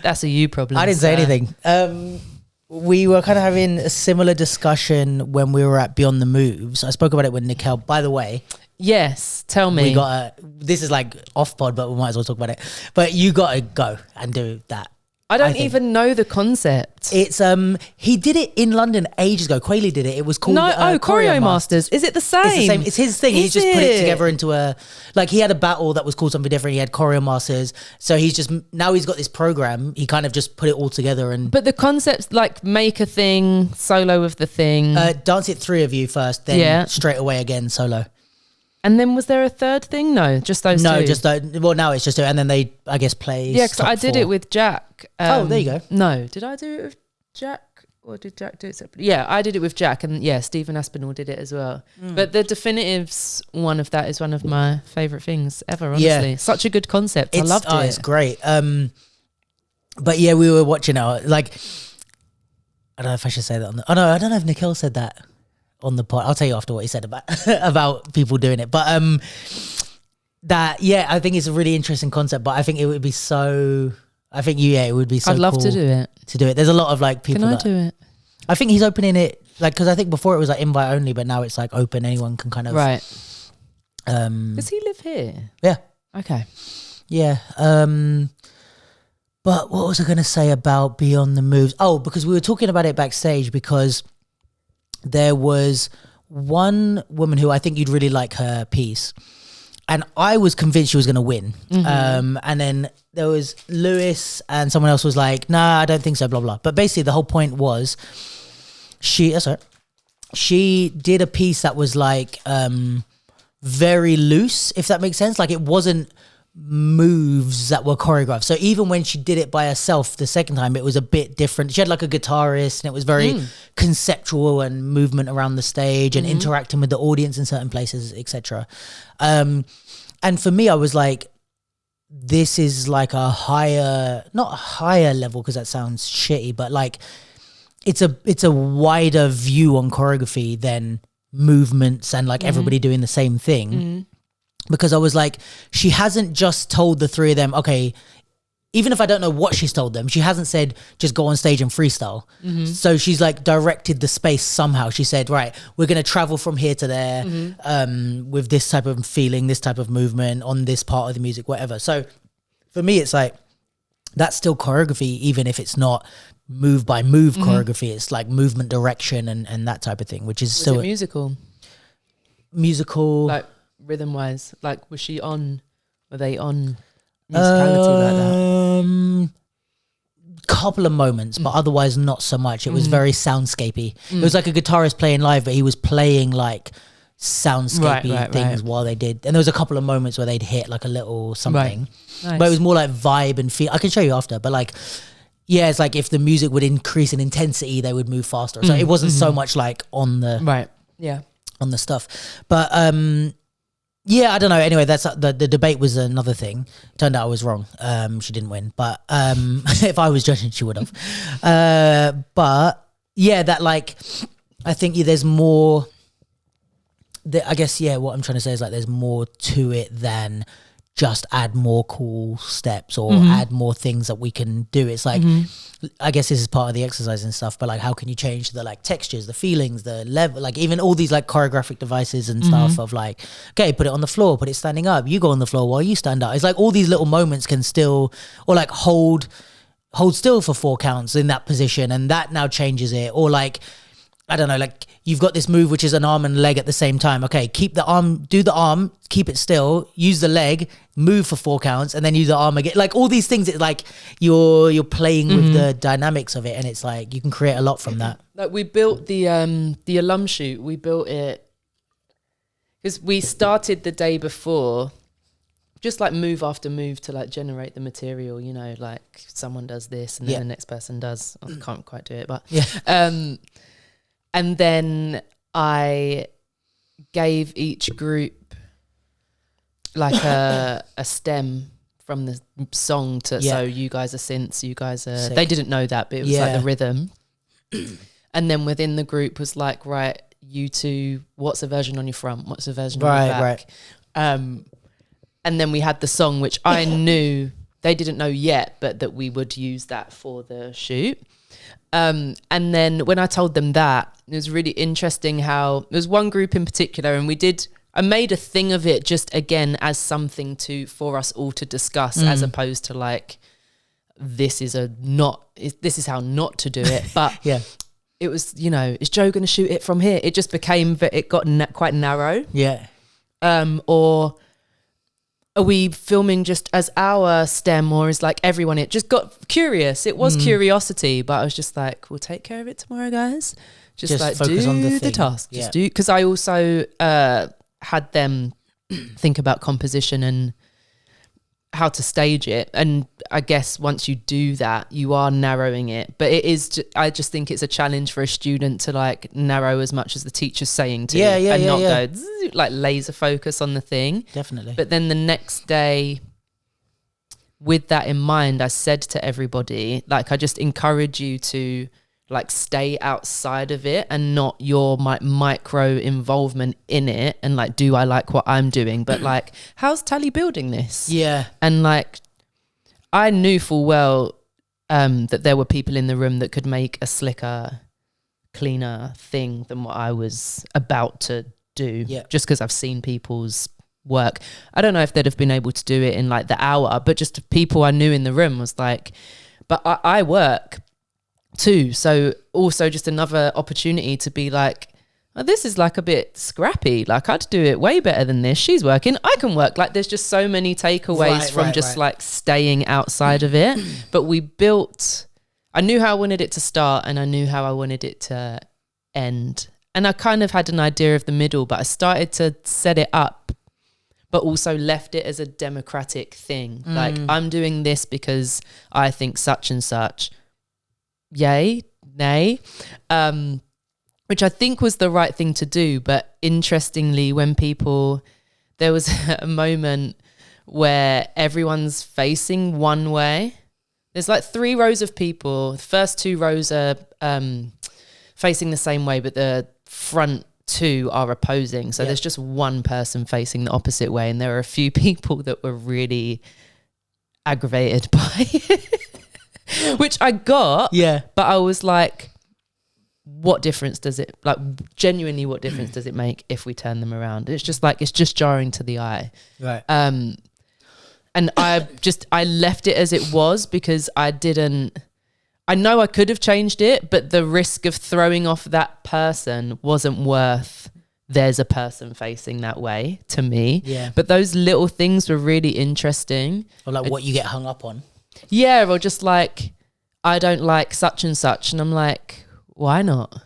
That's a you problem. I didn't say anything. We were kind of having a similar discussion when we were at Beyond the Moves. I spoke about it with Nikhil. By the way, yes, tell me. This is like off pod, but we might as well talk about it. But you got to go and do that. I don't even know the concept. It's he did it in London ages ago. Quayle did it. It was called Choreo Masters. Is it the same? It's the same. It's his thing. He just put it together into he had a battle that was called something different. He had Choreo Masters. So he's got this program. He kind of just put it all together But the concept's like make a thing, solo with the thing. Dance it 3 of you first, then straight away again solo. And then was there a third thing? No, just those two. No, just well, now it's just two, and then they, I guess, play. Yeah, because I did it with Jack. There you go. No, did I do it with Jack, or did Jack do it separately? Yeah, I did it with Jack, and Stephen Aspinall did it as well. But the Definitives one of that is one of my favourite things ever. Honestly, such a good concept. I loved it. It's great. But yeah, we were watching it. Like, I don't know if I should say that on the. Oh no, I don't know if Nikhil said that on the pod. I'll tell you after what he said about about people doing it. But I think it's a really interesting concept. But I think it would be so. I think it would be so. I'd love cool to do it. There's a lot of like people. Can I do it? I think he's opening it because I think before it was like invite only, but now it's like open. Anyone can kind of right. Does he live here? Yeah. Okay. Yeah. But what was I going to say about Beyond the Moves? Oh, because we were talking about it backstage because there was one woman who I think you'd really like her piece. And I was convinced she was going to win. And then there was Lewis and someone else was like, nah, I don't think so, blah, blah. But basically the whole point was she did a piece that was like very loose, if that makes sense. Like it wasn't moves that were choreographed. So even when she did it by herself the second time, it was a bit different. She had like a guitarist and it was very conceptual and movement around the stage and interacting with the audience in certain places, etc. And for me, I was like, this is like a not higher level because that sounds shitty, but like it's a wider view on choreography than movements and like everybody doing the same thing. Because I was like, she hasn't just told the 3 of them, okay, even if I don't know what she's told them, she hasn't said, just go on stage and freestyle. So she's like directed the space somehow. She said, right, we're going to travel from here to there with this type of feeling, this type of movement on this part of the music, whatever. So for me, it's like, that's still choreography, even if it's not move by move choreography. It's like movement direction and that type of thing, which is Was still it musical. Like, rhythm wise, like were they on musicality like that? couple of moments, but otherwise not so much. It was very soundscapey. It was like a guitarist playing live, but he was playing like soundscapey things while they did. And there was a couple of moments where they'd hit like a little something. Nice. But it was more like vibe and feel. I can show you after, but like, yeah, it's like if the music would increase in intensity, they would move faster. So it wasn't so much like on the on the stuff. But yeah, I don't know. Anyway, that's the debate was another thing. Turned out I was wrong. She didn't win, but if I was judging, she would have. But yeah, that like I think there's more. I guess what I'm trying to say is like there's more to it than just add more cool steps or add more things that we can do. It's like, I guess this is part of the exercise and stuff, but like, how can you change the like textures, the feelings, the level, like even all these like choreographic devices and stuff of like, okay, put it on the floor, put it standing up, you go on the floor while you stand up. It's like all these little moments can still, or like hold still for 4 counts in that position. And that now changes it. Or like, I don't know, like you've got this move, which is an arm and leg at the same time. Okay, keep the arm, do the arm, keep it still, use the leg, move for 4 counts, and then use the arm again. Like all these things, it's like you're playing with the dynamics of it, and it's like you can create a lot from that. Like we built the alum shoot, we built it because we started the day before, just like move after move to like generate the material, you know, like someone does this and then the next person does. I can't quite do it, but and then I gave each group like a stem from the song to, so you guys are synths, you guys are, they didn't know that, but it was like the rhythm. And then within the group was like, right, you two, what's a version on your front? What's a version on your back? And then we had the song, which I knew, they didn't know yet, but that we would use that for the shoot. And then when I told them that, it was really interesting how there was one group in particular, and I made a thing of it just again as something for us all to discuss, as opposed to like, this is how not to do it. But it was, you know, is Joe going to shoot it from here? It just became that it got quite narrow. Yeah. Or are we filming just as our stem, or is like everyone? It just got curious. It was curiosity, but I was just like, we'll take care of it tomorrow, guys. Just like focus on the task. Just do, because I also had them think about composition and how to stage it. And I guess once you do that, you are narrowing it. But it is, I just think it's a challenge for a student to like narrow as much as the teacher's saying to, and not go like laser focus on the thing. Definitely. But then the next day, with that in mind, I said to everybody, like, I just encourage you to like stay outside of it and not your micro involvement in it. And like, do I like what I'm doing? But like, how's Tally building this? Yeah. And like, I knew full well that there were people in the room that could make a slicker, cleaner thing than what I was about to do. Yeah. Just because I've seen people's work. I don't know if they'd have been able to do it in like the hour, but just people I knew in the room was like, but I work too. So also just another opportunity to be like, oh, this is like a bit scrappy. Like I'd do it way better than this. She's working, I can work. Like there's just so many takeaways from like staying outside of it. But I knew how I wanted it to start and I knew how I wanted it to end. And I kind of had an idea of the middle, but I started to set it up, but also left it as a democratic thing. Like I'm doing this because I think such and such. Yay, nay, which I think was the right thing to do. But interestingly, there was a moment where everyone's facing one way. There's like 3 rows of people. The first 2 rows are facing the same way, but the front 2 are opposing. So there's just one person facing the opposite way. And there were a few people that were really aggravated by it. Which I got, but I was like, what difference does it, like genuinely what difference does it make if we turn them around? It's just like, it's just jarring to the eye. Right. And I left it as it was because I know I could have changed it, but the risk of throwing off that person wasn't worth there's a person facing that way to me. Yeah. But those little things were really interesting. Or like what you get hung up on. Yeah, or just like, I don't like such and such. And I'm like, why not?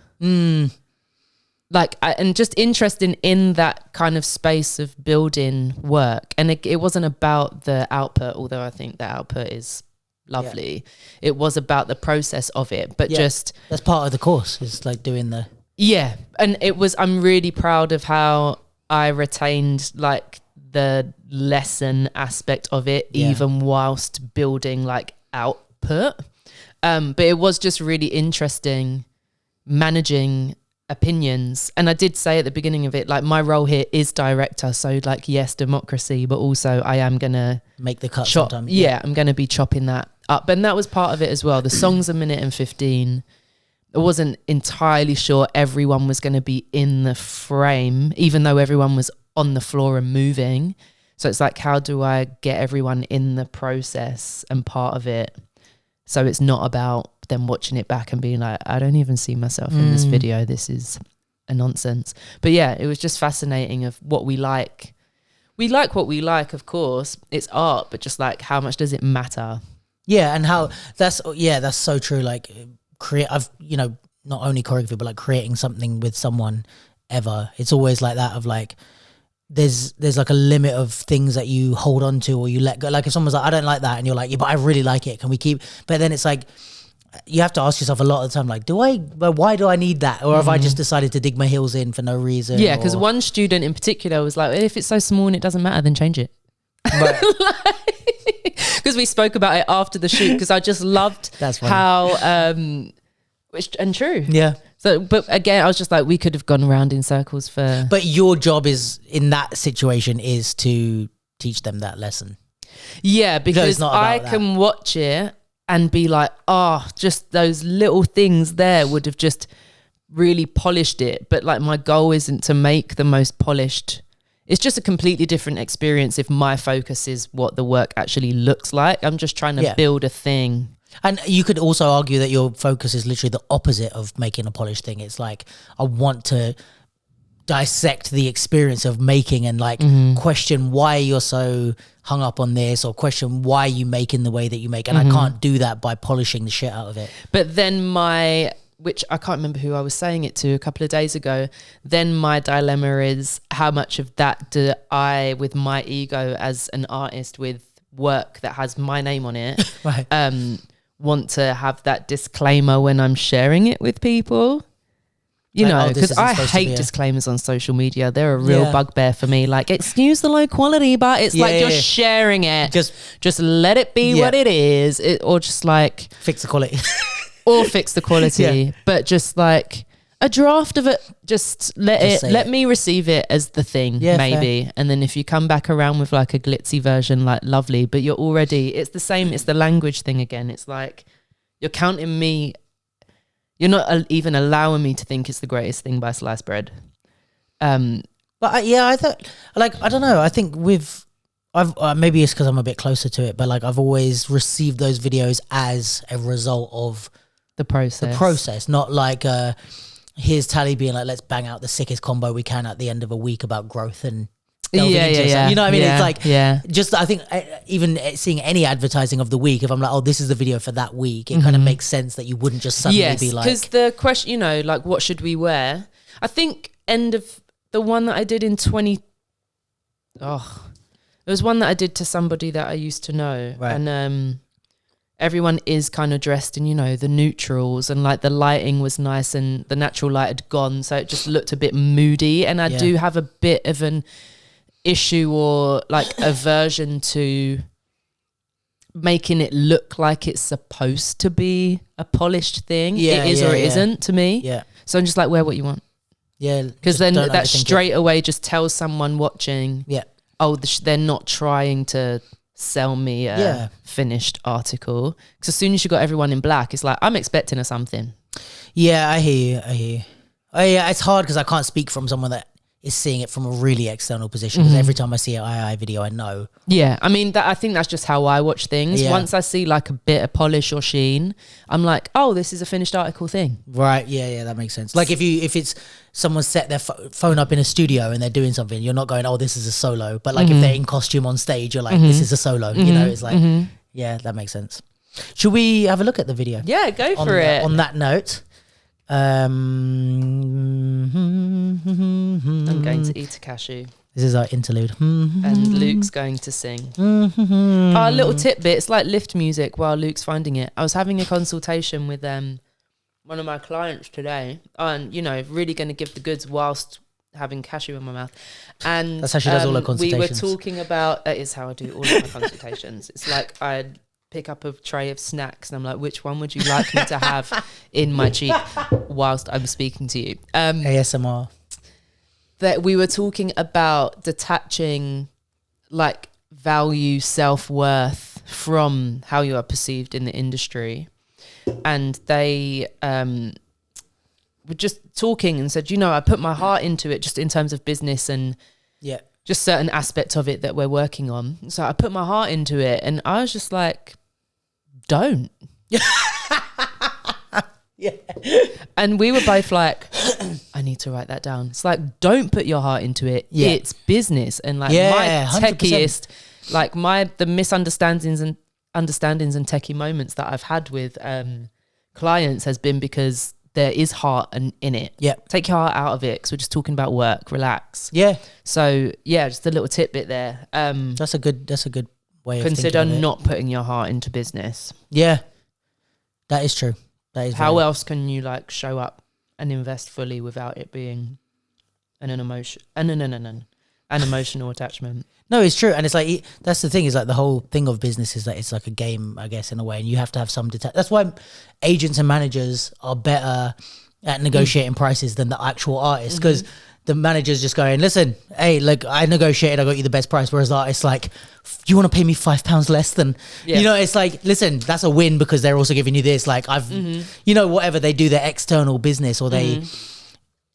Like, and just interested in that kind of space of building work. And it wasn't about the output, although I think the output is lovely. It was about the process of it, but just... That's part of the course, is like doing the... Yeah. And I'm really proud of how I retained like the lesson aspect of it, even whilst building like output. But it was just really interesting managing opinions. And I did say at the beginning of it, like, my role here is director. So like, yes, democracy, but also I am going to make the cut chop. sometime. Yeah, I'm going to be chopping that up. And that was part of it as well. The song's 1:15. I wasn't entirely sure everyone was going to be in the frame, even though everyone was on the floor and moving. So it's like, how do I get everyone in the process and part of it? So it's not about them watching it back and being like, I don't even see myself in this video. This is a nonsense. But yeah, it was just fascinating of what we like. We like what we like, of course. It's art, but just like, how much does it matter? Yeah, and how that's so true. Like, I've not only choreography, but like creating something with someone ever. It's always like that of like, there's like a limit of things that you hold on to or you let go. Like if someone's like, I don't like that, and you're like, yeah, but I really like it. Can we keep? But then it's like, you have to ask yourself a lot of the time, like, why do I need that? Or have I just decided to dig my heels in for no reason? Yeah, because one student in particular was like, if it's so small and it doesn't matter, then change it. Right. Because we spoke about it after the shoot, because I just loved how, and true. Yeah. So, but again, I was just like, we could have gone around in circles for... But your job is, in that situation, is to teach them that lesson. Yeah, because I can watch it and be like, just those little things there would have just really polished it. But like, my goal isn't to make the most polished. It's just a completely different experience if my focus is what the work actually looks like. I'm just trying to build a thing. And you could also argue that your focus is literally the opposite of making a polished thing. It's like, I want to dissect the experience of making and like question why you're so hung up on this, or question why you make in the way that you make. And I can't do that by polishing the shit out of it. But then which I can't remember who I was saying it to a couple of days ago, then my dilemma is, how much of that do I, with my ego as an artist with work that has my name on it, want to have that disclaimer when I'm sharing it with people, because I hate disclaimers on social media. They're a real bugbear for me. Like, excuse the low quality, but it's like you're sharing it. Just let it be what it is, or just like fix the quality, or fix the quality. But just like a draft of it, just let me receive it as the thing, maybe. Fair. And then if you come back around with like a glitzy version, like, lovely, but you're already, it's the same, it's the language thing again. It's like, you're counting me, you're not even allowing me to think it's the greatest thing by sliced bread. But I thought, like, I don't know, I think maybe it's because I'm a bit closer to it, but like, I've always received those videos as a result of the process, not like, here's Tally being like, let's bang out the sickest combo we can at the end of a week about growth and delving into it. You know what I mean? It's like, just, I think even seeing any advertising of the week, if I'm like, oh, this is the video for that week, it kind of makes sense that you wouldn't just suddenly be like... because the question, like, what should we wear? I think end of the one that I did in there was one that I did to somebody that I used to know. Right. And everyone is kind of dressed in, the neutrals, and like the lighting was nice and the natural light had gone. So it just looked a bit moody. And I do have a bit of an issue or like aversion to making it look like it's supposed to be a polished thing. It is or it isn't to me. Yeah. So I'm just like, wear what you want. Yeah. Because then that straight away just tells someone watching, they're not trying to sell me a finished article. Because as soon as you got everyone in black, it's like, I'm expecting a something. Yeah, I hear you. Oh yeah, it's hard because I can't speak from someone that is seeing it from a really external position, because every time I see an II video, I know. Yeah, I mean, I think that's just how I watch things. Once I see like a bit of polish or sheen, I'm like, oh, this is a finished article thing. Right, yeah, that makes sense. Like if it's someone set their phone up in a studio and they're doing something, you're not going, oh, this is a solo. But like if they're in costume on stage, you're like, this is a solo. You know, it's like, yeah, that makes sense. Should we have a look at the video? Yeah, go for it. On that note, I'm going to eat a cashew. This is our interlude. And Luke's going to sing. A little tidbit. It's like lift music while Luke's finding it. I was having a consultation with one of my clients today, and really going to give the goods whilst having cashew in my mouth. And that's how she does all her consultations. We were talking about, that is how I do all of my consultations. It's like I'd pick up a tray of snacks and I'm like, which one would you like me to have in my cheek whilst I'm speaking to you? ASMR. That we were talking about detaching like value, self-worth from how you are perceived in the industry. And they were just talking and said, I put my heart into it just in terms of business and just certain aspects of it that we're working on. So I put my heart into it and I was just like, don't. Yeah. And we were both like, I need to write that down. It's like, don't put your heart into it. Yeah. It's business. And like my 100%. Techiest, like the misunderstandings and techie moments that I've had with clients has been because there is heart in it. Yeah. Take your heart out of it because we're just talking about work. Relax. Yeah. So yeah, just a little tidbit there. That's a good way of consider thinking of it. not putting your heart into business. Yeah. That is true. That is how else can you like show up and invest fully without it being an emotional attachment? No, it's true. And it's like, that's the thing, is like the whole thing of business is that it's like a game, I guess, in a way, and you have to have some that's why agents and managers are better at negotiating prices than the actual artists, because the manager's just going, listen, hey, like I negotiated, I got you the best price. Whereas the artist's like, you want to pay me £5 less than, it's like, listen, that's a win because they're also giving you this. Like I've, whatever they do, their external business, or they,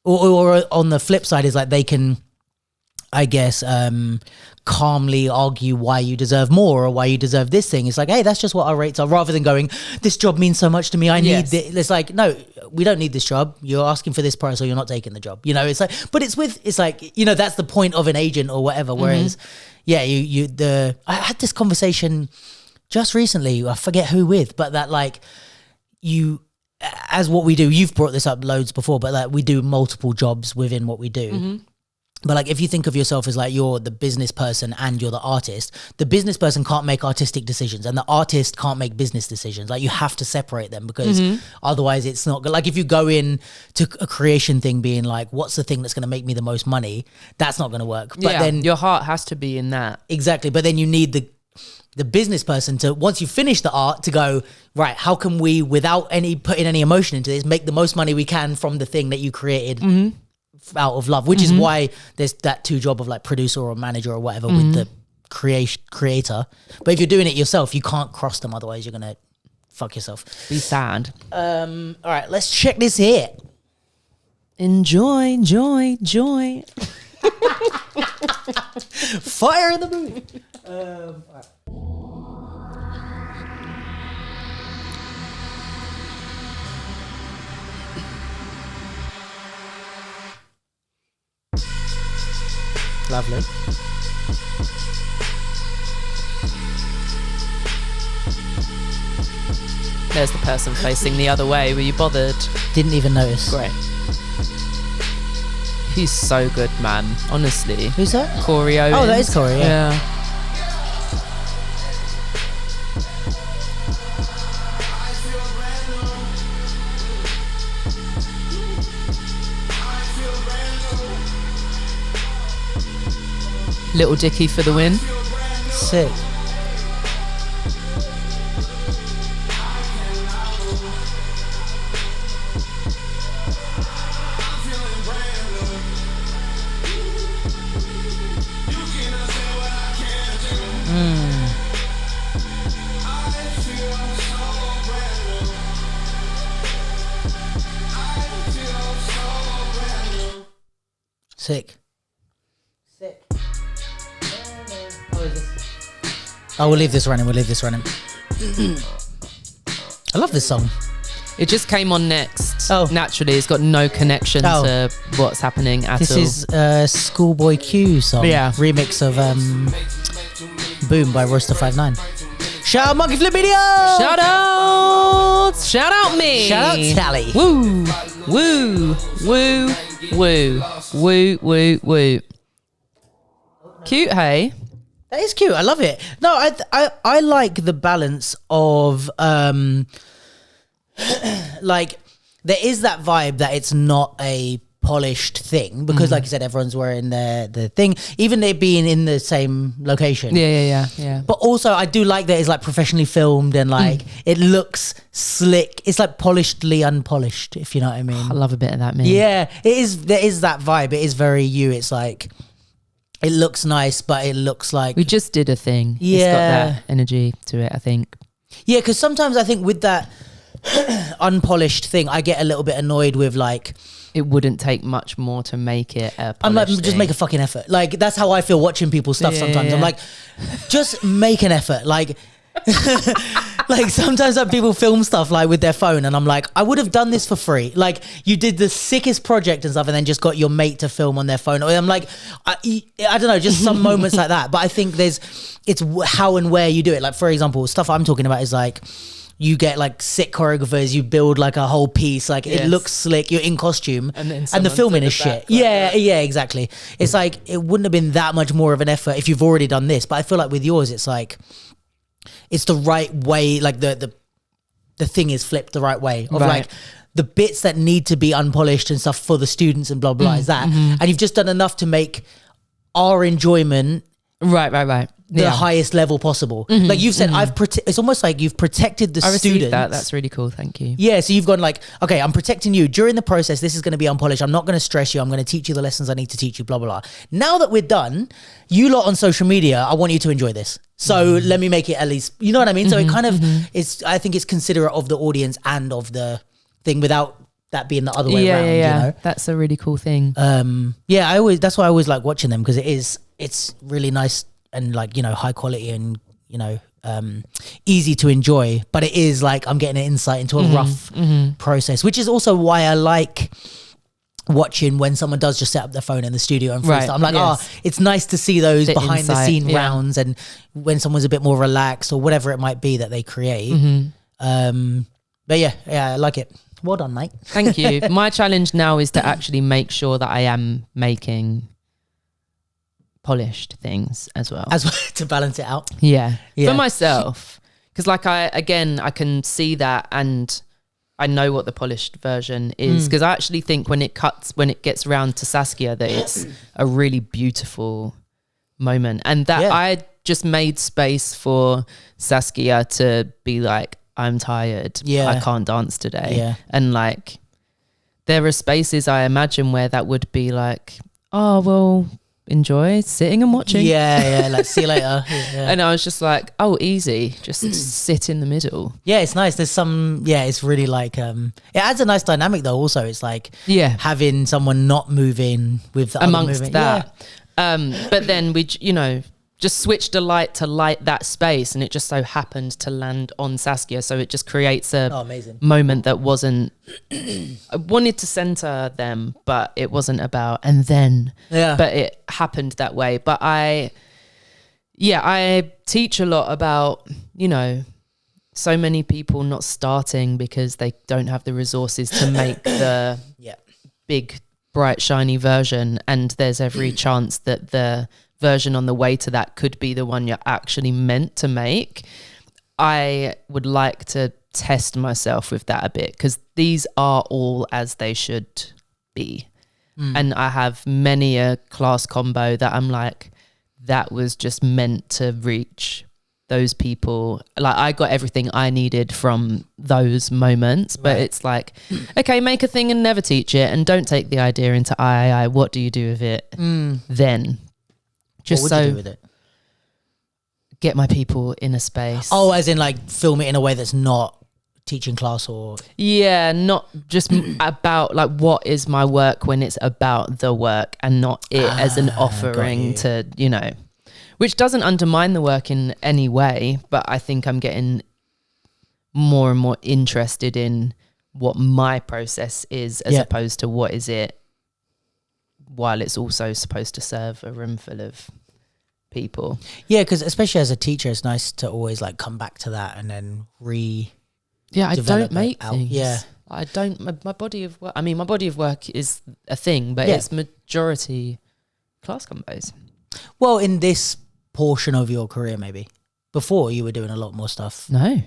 or on the flip side is like they can, I guess, calmly argue why you deserve more or why you deserve this thing. It's like, hey, that's just what our rates are, rather than going, this job means so much to me, I need this. It's like, no, we don't need this job. You're asking for this price or you're not taking the job. It's like, but it's like, that's the point of an agent or whatever. Whereas, I had this conversation just recently, I forget who with, but that like as what we do, you've brought this up loads before, but like we do multiple jobs within what we do. But like, if you think of yourself as like you're the business person and you're the artist, the business person can't make artistic decisions and the artist can't make business decisions. Like you have to separate them, because otherwise it's not good. Like if you go in to a creation thing being like, what's the thing that's going to make me the most money? That's not going to work. But then your heart has to be in that. Exactly. But then you need the business person to, once you finish the art, to go, right, how can we, without putting any emotion into this, make the most money we can from the thing that you created out of love, which is why there's that job of like producer or manager or whatever with the creator. But if you're doing it yourself, you can't cross them, otherwise you're gonna fuck yourself. Be sad. All right, let's check this here. Enjoy, joy. Fire in the booth. All right. Lovely. There's the person facing the other way. Were you bothered? Didn't even notice. Great. He's so good, man. Honestly. Who's that? Choreo. Oh, that is Choreo. Yeah. Little Dicky for the win. Sick. Sick. Oh, we'll leave this running. I love this song. It just came on next. Oh. Naturally, it's got no connection to what's happening at all. This is a Schoolboy Q song. Yeah. Remix of Boom by Royster 59. Shout out Monkey Flip Media. Shout out me. Shout out Tally. Woo, woo, woo, woo, woo, woo, woo. Cute, hey? That is cute. I love it. No, I like the balance of like there is that vibe that it's not a polished thing because like you said, everyone's wearing the thing, even it being in the same location. Yeah. But also I do like that it's like professionally filmed and like it looks slick. It's like polishedly unpolished, if you know what I mean. I love a bit of that, man. Yeah, it is. There is that vibe. It is very you. It's like it looks nice, but it looks like we just did a thing. Yeah, it's got that energy to it, I think. Yeah, because sometimes I think with that unpolished thing, I get a little bit annoyed with like. It wouldn't take much more to make it a I'm like, polished just thing. make a fucking effort. Like that's how I feel watching people's stuff sometimes. I'm like, just make an effort. Like, like sometimes like people film stuff like with their phone, and I'm like, I would have done this for free. Like you did the sickest project and stuff, and then just got your mate to film on their phone. Or I'm like, I don't know, just some moments like that. But I think it's how and where you do it. Like for example, stuff I'm talking about is like. You get like sick choreographers, you build like a whole piece, like it looks slick, you're in costume and the filming is shit. Yeah, exactly. It's like, it wouldn't have been that much more of an effort if you've already done this. But I feel like with yours, it's like, it's the right way, like the thing is flipped the right way of like the bits that need to be unpolished and stuff for the students and blah, blah, is that. And you've just done enough to make our enjoyment Right. the highest level possible. Like you've said, it's almost like you've protected the students. That's really cool. Thank you. Yeah, so you've gone like, okay, I'm protecting you during the process. This is going to be unpolished. I'm not going to stress you. I'm going to teach you the lessons I need to teach you. Blah blah blah. Now that we're done, you lot on social media, I want you to enjoy this. So let me make it at least. You know what I mean? So it kind of it's. I think it's considerate of the audience and of the thing without that being the other way around. Yeah. You know? That's a really cool thing. That's why I always like watching them because it's really nice. And like, you know, high quality and, you know, easy to enjoy. But it is like I'm getting an insight into a rough process, which is also why I like watching when someone does just set up their phone in the studio and freestyle. I'm like, it's nice to see those behind the scene rounds and when someone's a bit more relaxed or whatever it might be that they create. But yeah, I like it. Well done, mate. Thank you. My challenge now is to actually make sure that I am making polished things as well to balance it out. Yeah. For myself, because like I can see that and I know what the polished version is because I actually think when it gets around to Saskia that it's a really beautiful moment and that I just made space for Saskia to be like, I'm tired, I can't dance today, and like there are spaces I imagine where that would be like, oh well, enjoy sitting and watching. Like see you later. And I was just like, oh, easy, just sit in the middle. Yeah, it's nice. There's some it's really like it adds a nice dynamic though. Also, it's like having someone not moving with the amongst other that. But then we, you know, just switched a light to light that space, and it just so happened to land on Saskia. So it just creates a amazing moment that wasn't. I wanted to center them, but it wasn't about. And then, but it happened that way. But I teach a lot about, you know, so many people not starting because they don't have the resources to make the big, bright, shiny version, and there's every chance that the version on the way to that could be the one you're actually meant to make. I would like to test myself with that a bit because these are all as they should be. And I have many a class combo that I'm like, that was just meant to reach those people. Like I got everything I needed from those moments, but it's like, okay, make a thing and never teach it and don't take the idea into II. What do you do with it then? Just what would you do with it? Get my people in a space. Oh, as in like film it in a way that's not teaching class or... Yeah, not just about like what is my work when it's about the work and not it as an offering to, you know, which doesn't undermine the work in any way, but I think I'm getting more and more interested in what my process is as opposed to what is it while it's also supposed to serve a room full of people. Yeah, because especially as a teacher, it's nice to always like come back to that and then Yeah, I don't make out. things. Yeah. I don't. My body of work. I mean, my body of work is a thing, but it's majority class combos. Well, in this portion of your career, maybe before you were doing a lot more stuff. No.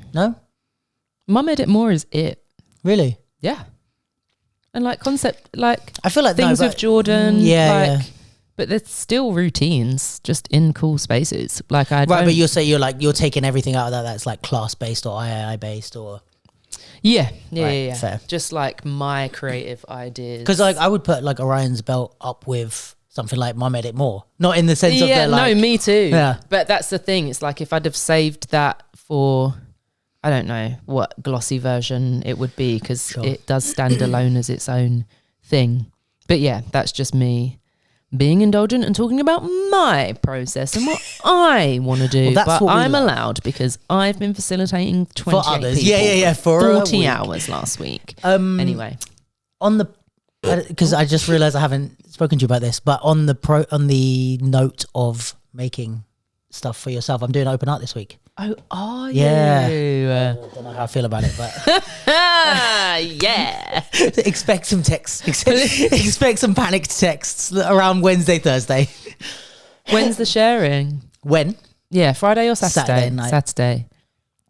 Mum Edit More is it. Really? Yeah. And like concept, like I feel like things with Jordan. Yeah. But there's still routines, just in cool spaces. Like but you'll say you're taking everything out of that's like class based or III based or. Yeah. Fair. Just like my creative ideas. Because like I would put like Orion's belt up with something like Mum Edit More, not in the sense of the like. No, me too. Yeah. But that's the thing. It's like if I'd have saved that for, I don't know what glossy version it would be, because it does stand alone as its own thing. But yeah, that's just me being indulgent and talking about my process and what I want to do. But I'm allowed because I've been facilitating 28 for others. people Yeah. For 40 hours last week. Anyway. On the, because I just realized I haven't spoken to you about this, but on the note of making stuff for yourself, I'm doing open art this week. Oh, are yeah. you? I don't know how I feel about it, but yeah. expect some texts. Expect some panicked texts around Wednesday, Thursday. When's the sharing? When? Yeah, Friday or Saturday? Saturday night. Saturday.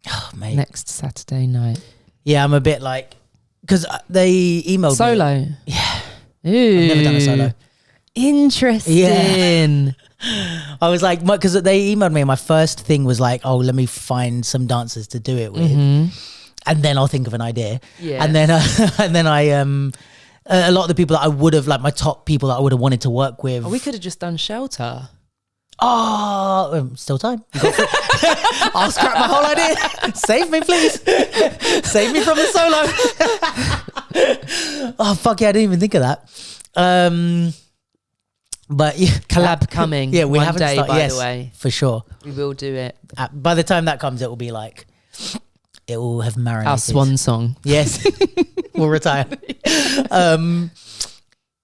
Oh, mate. Next Saturday night. Yeah, I'm a bit like, because they emailed solo. me. Yeah. Ooh. I've never done a solo. Interesting. Yeah. I was like, because they emailed me and my first thing was like, oh, let me find some dancers to do it with. And then I'll think of an idea. Yeah. And then I, a lot of the people that I would have, like my top people that I would have wanted to work with. Oh, we could have just done Shelter. Oh, still time. I'll scrap my whole idea. Save me, please. Save me from the solo. Oh, fuck yeah, I didn't even think of that. But yeah, collab coming. Yeah, we one haven't day, started. by the way. For sure. We will do it. By the time that comes, it will be like, it will have marinated. Our swan song. Yes. We'll retire.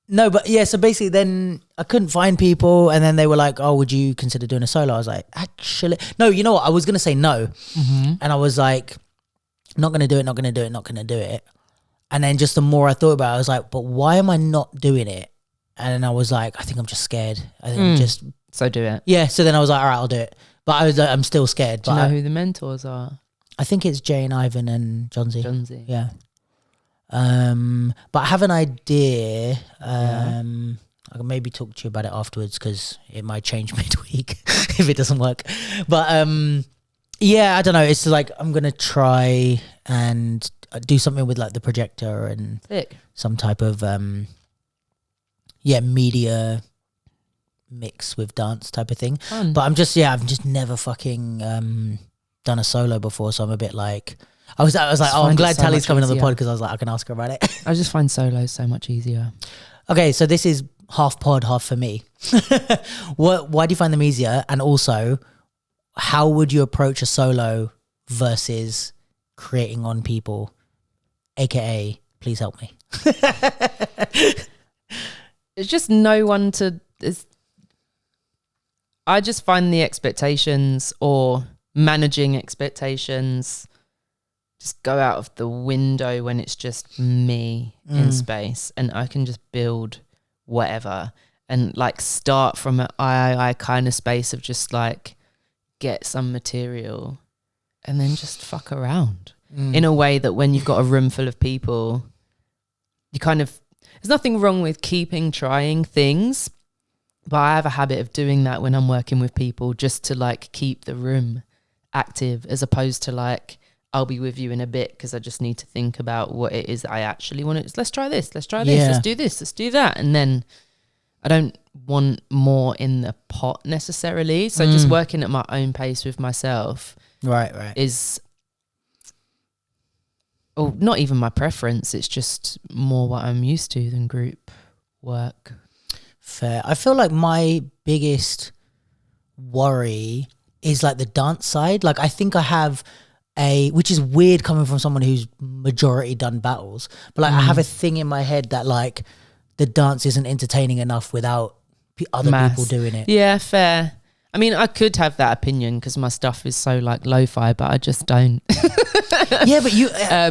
No, but yeah, so basically then I couldn't find people, and then they were like, oh, would you consider doing a solo? I was like, actually, no, you know what? I was going to say no. And I was like, not going to do it. And then just the more I thought about it, I was like, but why am I not doing it? And then I was like, I think I'm just scared. I think I'm just... So do it. Yeah, so then I was like, all right, I'll do it. But I'm still scared. Do you know who the mentors are? I think it's Jay and Ivan and Johnsy. Yeah. But I have an idea. I can maybe talk to you about it afterwards because it might change midweek if it doesn't work. But yeah, I don't know. It's like I'm going to try and do something with like the projector and some type of... media mix with dance type of thing. Fun. But I've just never fucking done a solo before, so I'm a bit like I was like, oh, I'm glad Tally's coming on the pod because I was like, I can ask her about it. I just find solos so much easier. Okay, so this is half pod, half for me. Why do you find them easier? And also, how would you approach a solo versus creating on people, aka please help me? It's just no one to... I just find the expectations or managing expectations just go out of the window when it's just me in space, and I can just build whatever and like start from an I kind of space of just like get some material and then just fuck around in a way that when you've got a room full of people, you kind of... There's nothing wrong with trying things, but I have a habit of doing that when I'm working with people just to like keep the room active, as opposed to like, I'll be with you in a bit because I just need to think about what it is I actually want to... Let's try this, let's do this, let's do that. And then I don't want more in the pot necessarily. So just working at my own pace with myself is... Oh, not even my preference. It's just more what I'm used to than group work. Fair. I feel like my biggest worry is like the dance side. Like I think I have which is weird coming from someone who's majority done battles, but like I have a thing in my head that like the dance isn't entertaining enough without other people doing it. Yeah, fair. I mean, I could have that opinion because my stuff is so like lo-fi, but I just don't. Yeah, but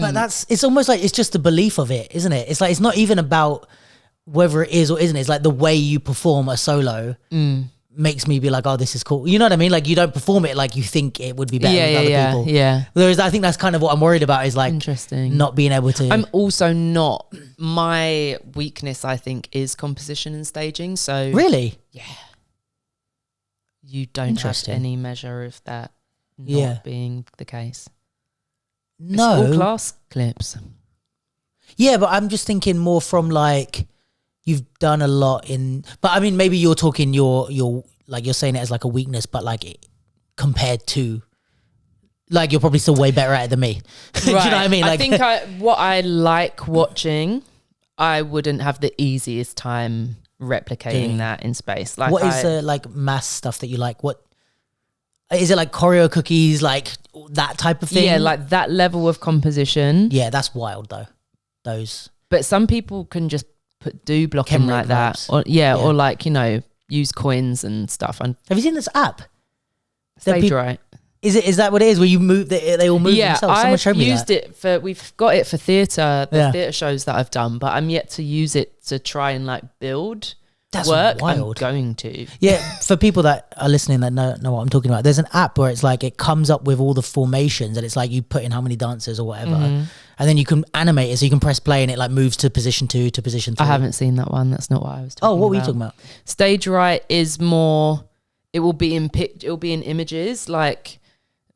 but it's almost like it's just the belief of it, isn't it? It's like, it's not even about whether it is or isn't. It's like the way you perform a solo makes me be like, oh, this is cool. You know what I mean? Like, you don't perform it like you think it would be better with other people. Yeah. Whereas I think that's kind of what I'm worried about, is like interesting not being able to. I'm also not, my weakness I think is composition and staging. So Really? Yeah. You don't have any measure of that not being the case. No. It's all class clips. Yeah, but I'm just thinking more from like, you've done a lot in, but I mean, maybe you're talking your like, you're saying it as like a weakness, but like compared to, like, you're probably still way better at it than me. Do you know what I mean? Like, I think what I like watching, I wouldn't have the easiest time replicating that in space. Like, what is like mass stuff that you like? What is it, like choreo cookies, like that type of thing? Yeah, like that level of composition. Yeah, that's wild though. Those. But some people can just do blocking like that, or or like, you know, use coins and stuff. And have you seen this app? Stage Right. Is that what it is? Where you move, they all move themselves? Someone showed me that. I've used it we've got it for theatre, theatre shows that I've done, but I'm yet to use it to try and like build work. Wild. I'm going to. Yeah, for people that are listening that know what I'm talking about, there's an app where it's like, it comes up with all the formations, and it's like you put in how many dancers or whatever, and then you can animate it, so you can press play and it like moves to position 2 to position 3. I haven't seen that one. That's not what I was talking about. Oh, what were you talking about? Stage Right is more, it will be in images, like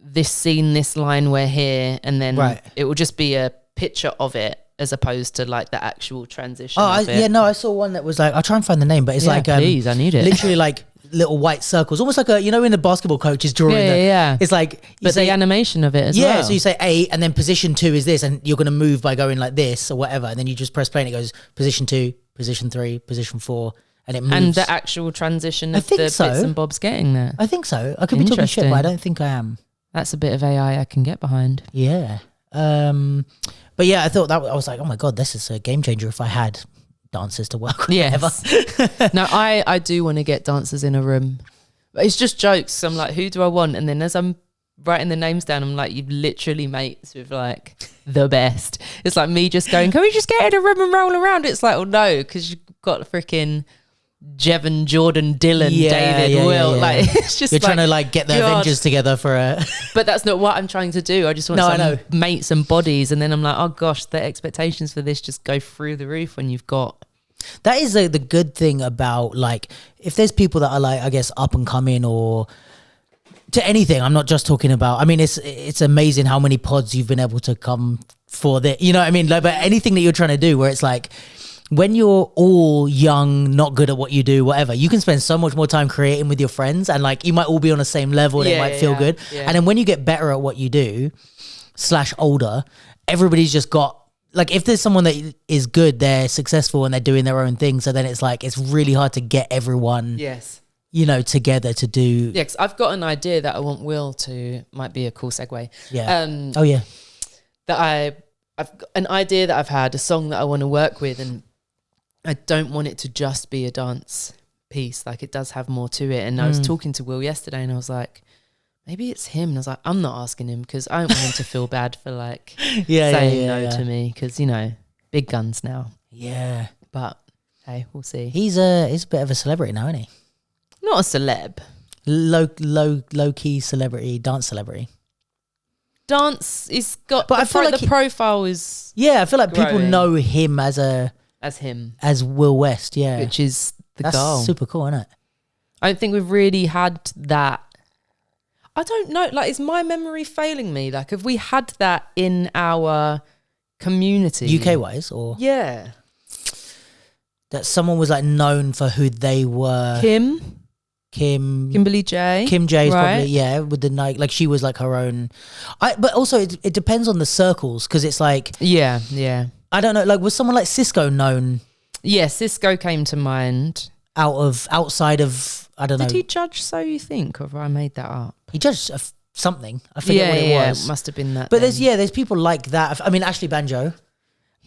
this scene, this line, we're here, and then it will just be a picture of it, as opposed to like the actual transition. I saw one that was like, I'll try and find the name, but it's like, please, I need it. Literally like little white circles, almost like you know, when the basketball coach is drawing. It's like, but the animation of it as well. Yeah, so you say 8, and then position 2 is this, and you're going to move by going like this or whatever, and then you just press play, and it goes position 2, position 3, position 4, and it moves. And the actual transition of the bits and bobs getting there. I think so. I could be talking shit, but I don't think I am. That's a bit of AI I can get behind. Yeah. But yeah, I thought that, I was like, oh my God, this is a game changer if I had dancers to work with. Yes. No, I do want to get dancers in a room. But it's just jokes. So I'm like, who do I want? And then as I'm writing the names down, I'm like, you've literally mates with like the best. It's like me just going, can we just get in a room and roll around? It's like, oh no, because you've got freaking Jevon, Jordan, Dylan, David, Will. Like, it's just, you're trying to like get the Avengers together for a. But that's not what I'm trying to do. I just want some mates and bodies, and then I'm like, oh gosh, the expectations for this just go through the roof when you've got. That is the good thing about, like, if there's people that are like, I guess, up and coming or to anything. I'm not just talking about. I mean, it's amazing how many pods you've been able to come for that. You know what I mean? Like, but anything that you're trying to do, where it's like, when you're all young, not good at what you do, whatever, you can spend so much more time creating with your friends, and like you might all be on the same level and it might feel good. Yeah. And then when you get better at what you do, / older, everybody's just got, like, if there's someone that is good, they're successful and they're doing their own thing. So then it's like, it's really hard to get everyone, you know, together to do. Yeah, 'cause I've got an idea that I want Will to, might be a cool segue. Yeah. That I've got an idea that I've had, a song that I want to work with, and I don't want it to just be a dance piece. Like, it does have more to it. And I was talking to Will yesterday, and I was like, maybe it's him. And I was like, I'm not asking him, because I don't want him to feel bad for like saying no to me, because, you know, big guns now. Yeah. But hey, we'll see. He's a bit of a celebrity now, isn't he? Not a celeb. Low key celebrity, dance celebrity. Dance is got, but I feel like the profile is. Yeah, I feel like growing. People know him as him, as Will West. Yeah, which is That's goal. Super cool, isn't it? I don't think we've really had that. I don't know. Like, is my memory failing me? Like, have we had that in our community, UK wise, or that someone was like known for who they were? Kimberly J. Kim J's probably, with the night, like she was like her own. But also it depends on the circles, because it's like I don't know, like was someone like Cisco known? Yeah, Cisco came to mind. Outside of, I don't know. Did he judge So You Think, or have I made that up? He judged something. I forget what it was. It must have been that. But there's people like that. I mean, Ashley Banjo.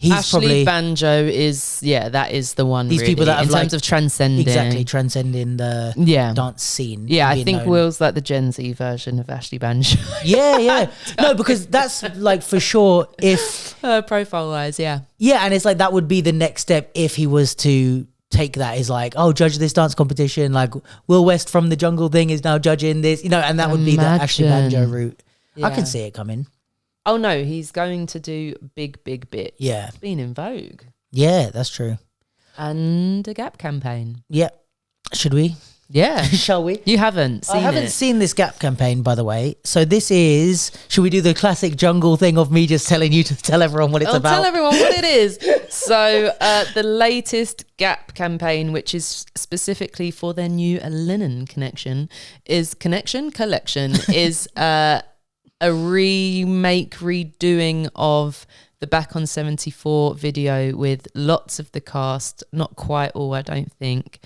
he's Ashley probably Banjo is that is the one. These really, people that have in terms of transcending the dance scene. Yeah, I think known. Will's like the Gen Z version of Ashley Banjo. Yeah. No, because that's like for sure if profile wise, yeah, and it's like that would be the next step if he was to take that, is like, oh, judge this dance competition, like Will West from the Jungle thing is now judging this, and that would be the Ashley Banjo route. I can see it coming. Oh no, he's going to do big bits. Yeah, it's been in vogue. Yeah, that's true. And a Gap campaign. Yeah, should we? Yeah. Shall we? You haven't seen it. I haven't seen this Gap campaign, by the way. So this is, should we do the classic jungle thing of me just telling you to tell everyone what it's about? Tell everyone what it is. So the latest Gap campaign, which is specifically for their new linen collection, is a redoing of the Back on 74 video with lots of the cast, not quite all, I don't think.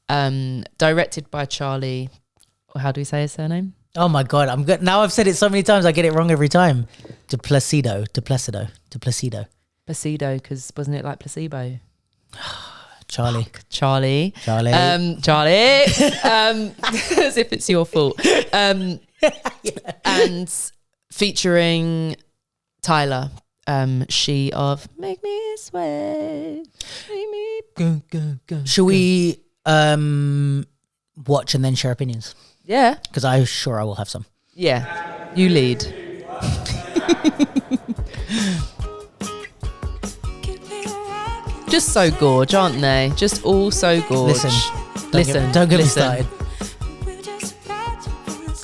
Directed by Charlie, how do we say his surname? Oh my God, I'm good. Now I've said it so many times, I get it wrong every time. Placido, because wasn't it like placebo? Charlie. Charlie. As if it's your fault. And featuring Tyler, she of Make Me Sway, Make Me Go, Go, Go. Should we watch and then share opinions? Yeah. Because I'm sure I will have some. Yeah. You lead. Just so gorge, aren't they? Just all so gorge. Listen. Don't get me started.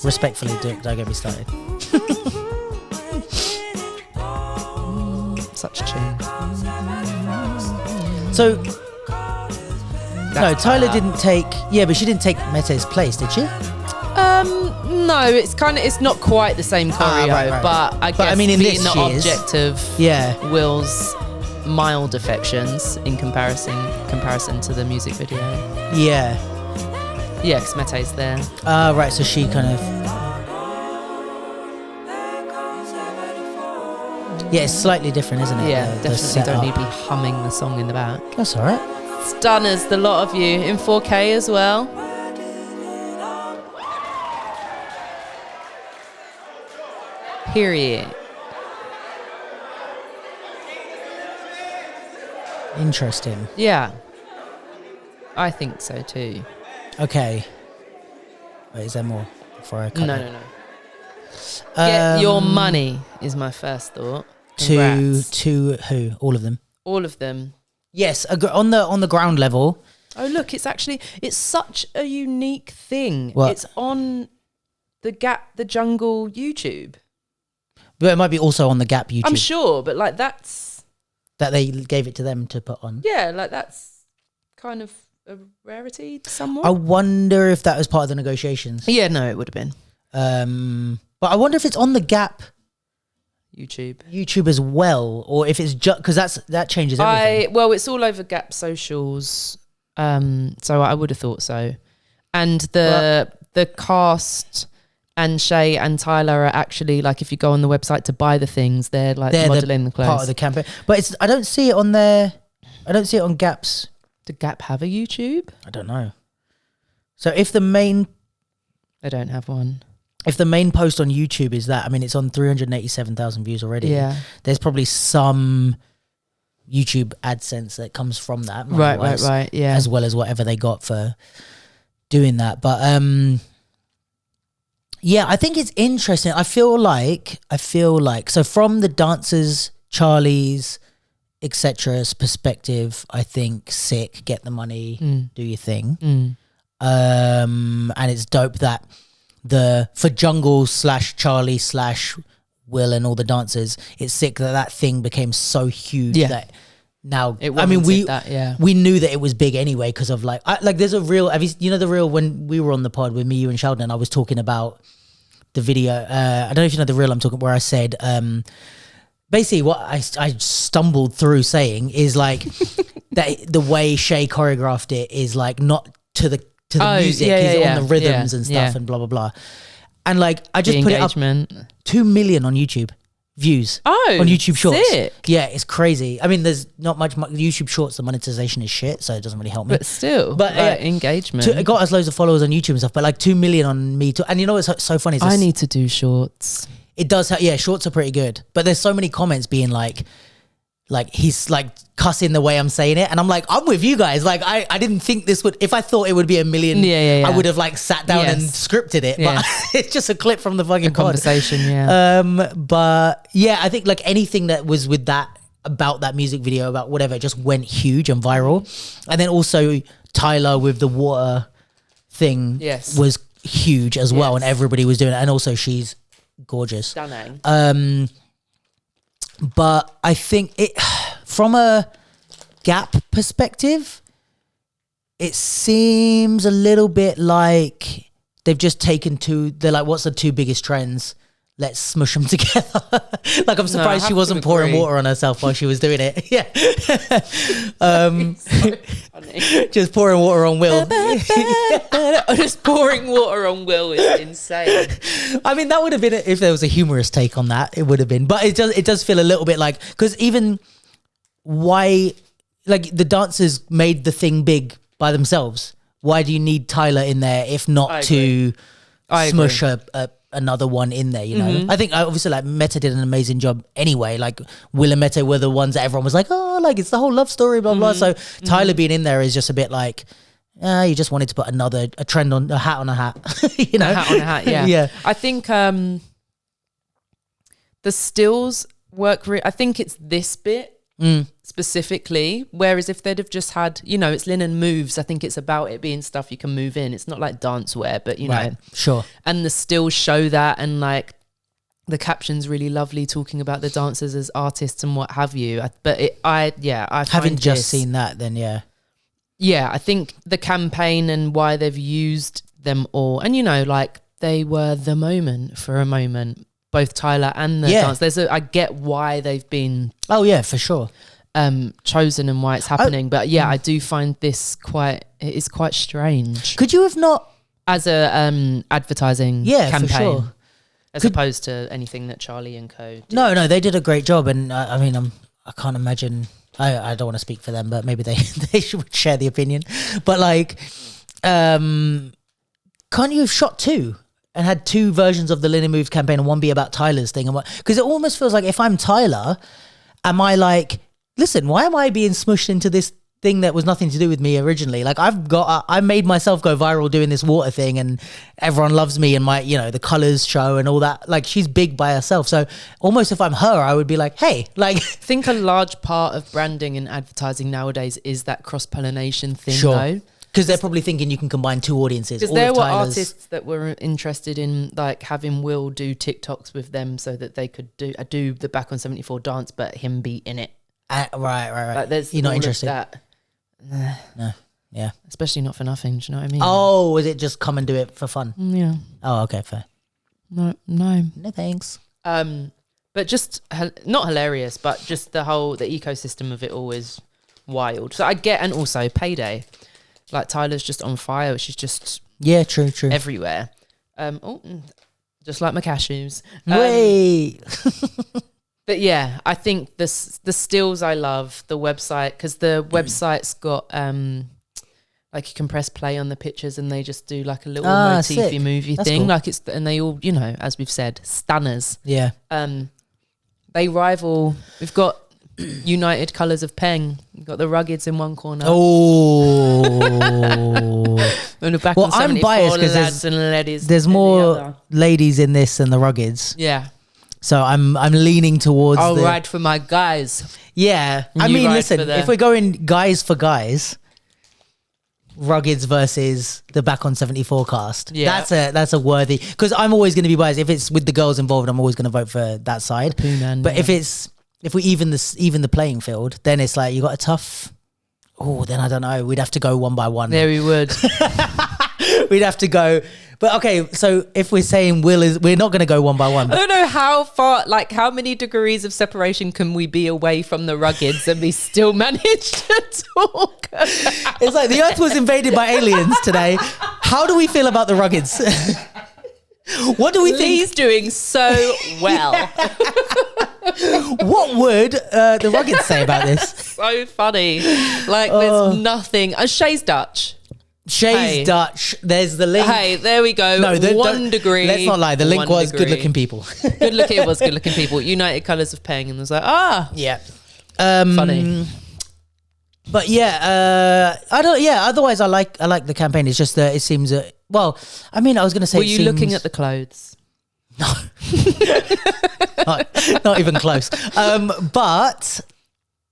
Respectfully, don't get me started. Such a tune. So, no, Tyler didn't take. Yeah, but she didn't take Mete's place, did she? No, it's not quite the same choreo, right. but I guess in being this the object of Will's mild affections in comparison to the music video. Yeah, because Mete's there. Right. So she kind of. Yeah, it's slightly different, isn't it? Yeah, definitely don't need to be humming the song in the back. That's all right. Stunners, the lot of you, in 4K as well. Period. Interesting. Yeah. I think so too. Okay. Wait, is there more before I cut No. Get your money is my first thought. Congrats. To who? All of them? All of them. Yes, on the ground level. Oh look, it's such a unique thing. What? It's on the Jungle YouTube. But it might be also on the Gap YouTube. I'm sure, but like that they gave it to them to put on. Yeah, like that's kind of a rarity somewhat. I wonder if that was part of the negotiations. Yeah, no, it would have been. But I wonder if it's on the Gap YouTube as well, or if it's just because that changes everything. Well, it's all over Gap socials, so I would have thought so. And the cast and Shay and Tyler are actually, like, if you go on the website to buy the things, they're modeling the clothes. Part of the campaign, but I don't see it on there. I don't see it on Gap's. Did Gap have a YouTube? I don't know. So if the main, they don't have one. If the main post on YouTube is that, I mean, it's on 387,000 views already. Yeah. There's probably some YouTube AdSense that comes from that. Right. Yeah. As well as whatever they got for doing that. But yeah, I think it's interesting. I feel like, so from the dancers, Charlie's, etc's perspective, I think sick, get the money, do your thing. And it's dope that for Jungle / Charlie / Will and all the dancers, it's sick that thing became so huge that now we knew that it was big anyway because of there's a reel. The reel when we were on the pod with me, you and Sheldon, I was talking about the video. I don't know if you know the reel I'm talking where I said basically what I stumbled through saying is like that the way Shay choreographed it is like not to the music, he's on the rhythms and stuff and blah blah blah. And like I just put it up 2 million on YouTube views Oh, on YouTube Shorts. sick. Yeah, it's crazy. I mean, there's not much YouTube Shorts. The monetization is shit, so it doesn't really help me. But still, But, engagement. It got us loads of followers on YouTube and stuff, but like 2 million on me. And you know what's so funny? I need to do shorts. It does. Yeah, shorts are pretty good, but there's so many comments being like he's like cussing the way I'm saying it, and I'm like, I'm with you guys. Like, I didn't think this would. If I thought it would be a million, I would have like sat down and scripted it. Yeah. But it's just a clip from the fucking conversation. Yeah. But yeah, I think like anything that was with that about that music video about whatever, it just went huge and viral, and then also Tyler with the water thing was huge as well, and everybody was doing it, and also she's gorgeous. Stunning. But I think it, from a Gap perspective, it seems a little bit like they've just taken they're like, what's the 2 biggest trends? Let's smush them together. Like, I'm surprised she wasn't pouring water on herself while she was doing it. Yeah. So funny. Just pouring water on Will. Just pouring water on Will is insane. I mean, that would have been, if there was a humorous take on that, it would have been. But it does feel a little bit like, because even why, like, the dancers made the thing big by themselves. Why do you need Tyler in there if not to smush another one in there, you know? I think obviously like Meta did an amazing job anyway. Like Will and Meta were the ones that everyone was like, oh, like it's the whole love story, blah, blah. So Tyler being in there is just a bit like, you just wanted to put a trend on a hat on a hat, you know? A hat on a hat, yeah. Yeah. I think the stills work, I think it's this bit specifically, whereas if they'd have just had, you know, it's linen moves, I think it's about it being stuff you can move in. It's not like dance wear, but you know. Sure. And the stills show that, and like the caption's really lovely talking about the dancers as artists and what have you. I haven't just seen that then, yeah, I think the campaign and why they've used them all, and you know, like they were the moment for a moment, both Tyler and the dance. I get why they've been for sure chosen and why it's happening, but I do find this quite strange. Could you have not, as a advertising campaign, for sure, as opposed to anything that Charlie and Co did? No, they did a great job, and I mean, I can't imagine. I don't want to speak for them, but maybe they should share the opinion. But like, can't you have shot 2? And had 2 versions of the Linen Moves campaign and one be about Tyler's thing? Because it almost feels like if I'm Tyler, am I like, listen, why am I being smushed into this thing that was nothing to do with me originally? Like I made myself go viral doing this water thing, and everyone loves me and my, you know, the colors show and all that. Like she's big by herself. So almost if I'm her, I would be like, hey, like. I think a large part of branding and advertising nowadays is that cross-pollination thing though. Because they're probably thinking you can combine 2 audiences. Because there were artists that were interested in like having Will do TikToks with them so that they could do the Back on 74 dance, but him be in it. Right. Like there's You're not interested. That. No. Yeah. Especially not for nothing. Do you know what I mean? Oh, is it just come and do it for fun? Yeah. Oh, okay, fair. No, thanks. But just not hilarious, but just the ecosystem of it all is wild. So I get, and also Payday. Like Tyler's just on fire. She's just true everywhere. Just like my cashews. Wait. But yeah, I think the stills I love, the website, because the website's got like you can press play on the pictures and they just do like a little motify movie thing. Cool. Like and they all, you know, as we've said, stunners. Yeah. They rival. We've got United Colours of Peng. You've got the Ruggeds in one corner. Oh. Well, I'm biased because there's more ladies in this than the Ruggeds. Yeah. So I'm leaning towards. I'll ride for my guys. Yeah. I mean, listen, if we're going guys for guys, Ruggeds versus the Back on 74 cast. Yeah. That's a worthy, because I'm always going to be biased. If it's with the girls involved, I'm always going to vote for that side. But if we even the playing field, then it's like you got a tough. Oh, then I don't know. We'd have to go one by one. There we would. We'd have to go. But okay, so if we're saying we're not going to go one by one. I don't know how far, like how many degrees of separation can we be away from the Ruggeds and we still manage to talk? It's like the Earth was invaded by aliens today. How do we feel about the Ruggeds? What do we think? Lee's doing so well. What would the Ruggeds say about this? So funny. Like, there's nothing. Shay's Dutch. Shay's Dutch. There's the link. Hey, there we go. No, 1 degree. Let's not lie. The link was degree. good-looking people. It was good-looking people. United Colours of Peng, and was like, Yeah. funny. But yeah, I don't. Yeah. Otherwise, I like the campaign. It's just that it seems. Well, I mean, I was going to say. Were you looking at the clothes? No, not even close. But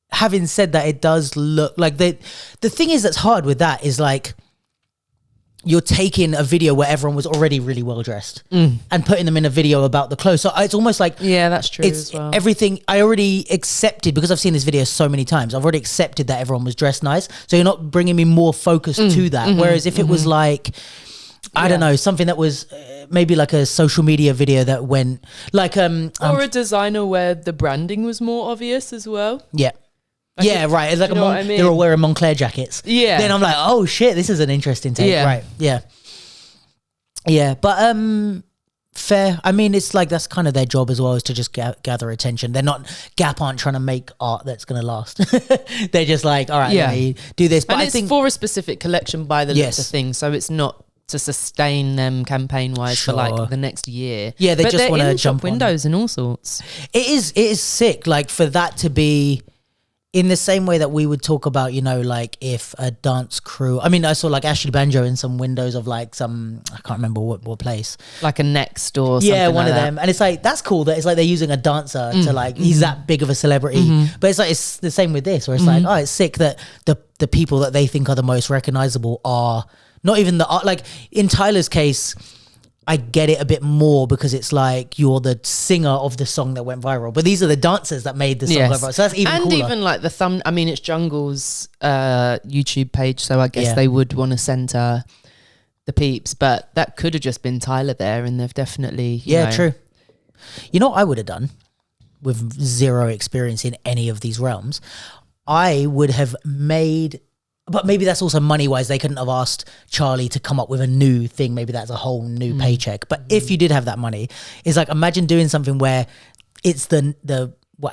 having said that, it does look like the thing is that's hard with that is like you're taking a video where everyone was already really well dressed and putting them in a video about the clothes. So it's almost like that's true. It's as well. everything I already accepted because I've seen this video so many times. I've already accepted that everyone was dressed nice. So you're not bringing me more focus to that. Whereas if it was like, I don't know, something that was maybe like a social media video that went like or a designer where the branding was more obvious as well. Yeah. Like right. It's like you know what I mean? They're all wearing Moncler jackets. Yeah. Then I'm like, oh shit, this is an interesting take. Yeah. Right. Yeah. Yeah. But fair. I mean, it's like that's kind of their job as well, is to just gather attention. They're not Gap aren't trying to make art that's going to last. They're just like, all right, let me do this. But and I it's think for a specific collection by the looks of things, so it's not to sustain them campaign wise for like the next year. Yeah, they just want to jump windows and all sorts. It is sick. Like for that to be. In the same way that we would talk about, you know, like if a dance crew, I mean, I saw like Ashley Banjo in some windows of like some, I can't remember what place. Like a Next or something. Yeah, one like of that. them. And it's like, that's cool that it's like they're using a dancer to like, he's that big of a celebrity. But it's like, it's the same with this where it's like, oh, it's sick that the people that they think are the most recognizable are not even the art. Like in Tyler's case, I get it a bit more because it's like you're the singer of the song that went viral, but these are the dancers that made the song go viral. So that's even cooler. And even like the thumb. I mean, it's Jungle's YouTube page, so I guess they would want to center the peeps, but that could have just been Tyler there, and they've definitely you know. True. You know what I would have done with zero experience in any of these realms? I would have made. But maybe that's also money-wise. They couldn't have asked Charlie to come up with a new thing. Maybe that's a whole new paycheck. But if you did have that money, it's like imagine doing something where it's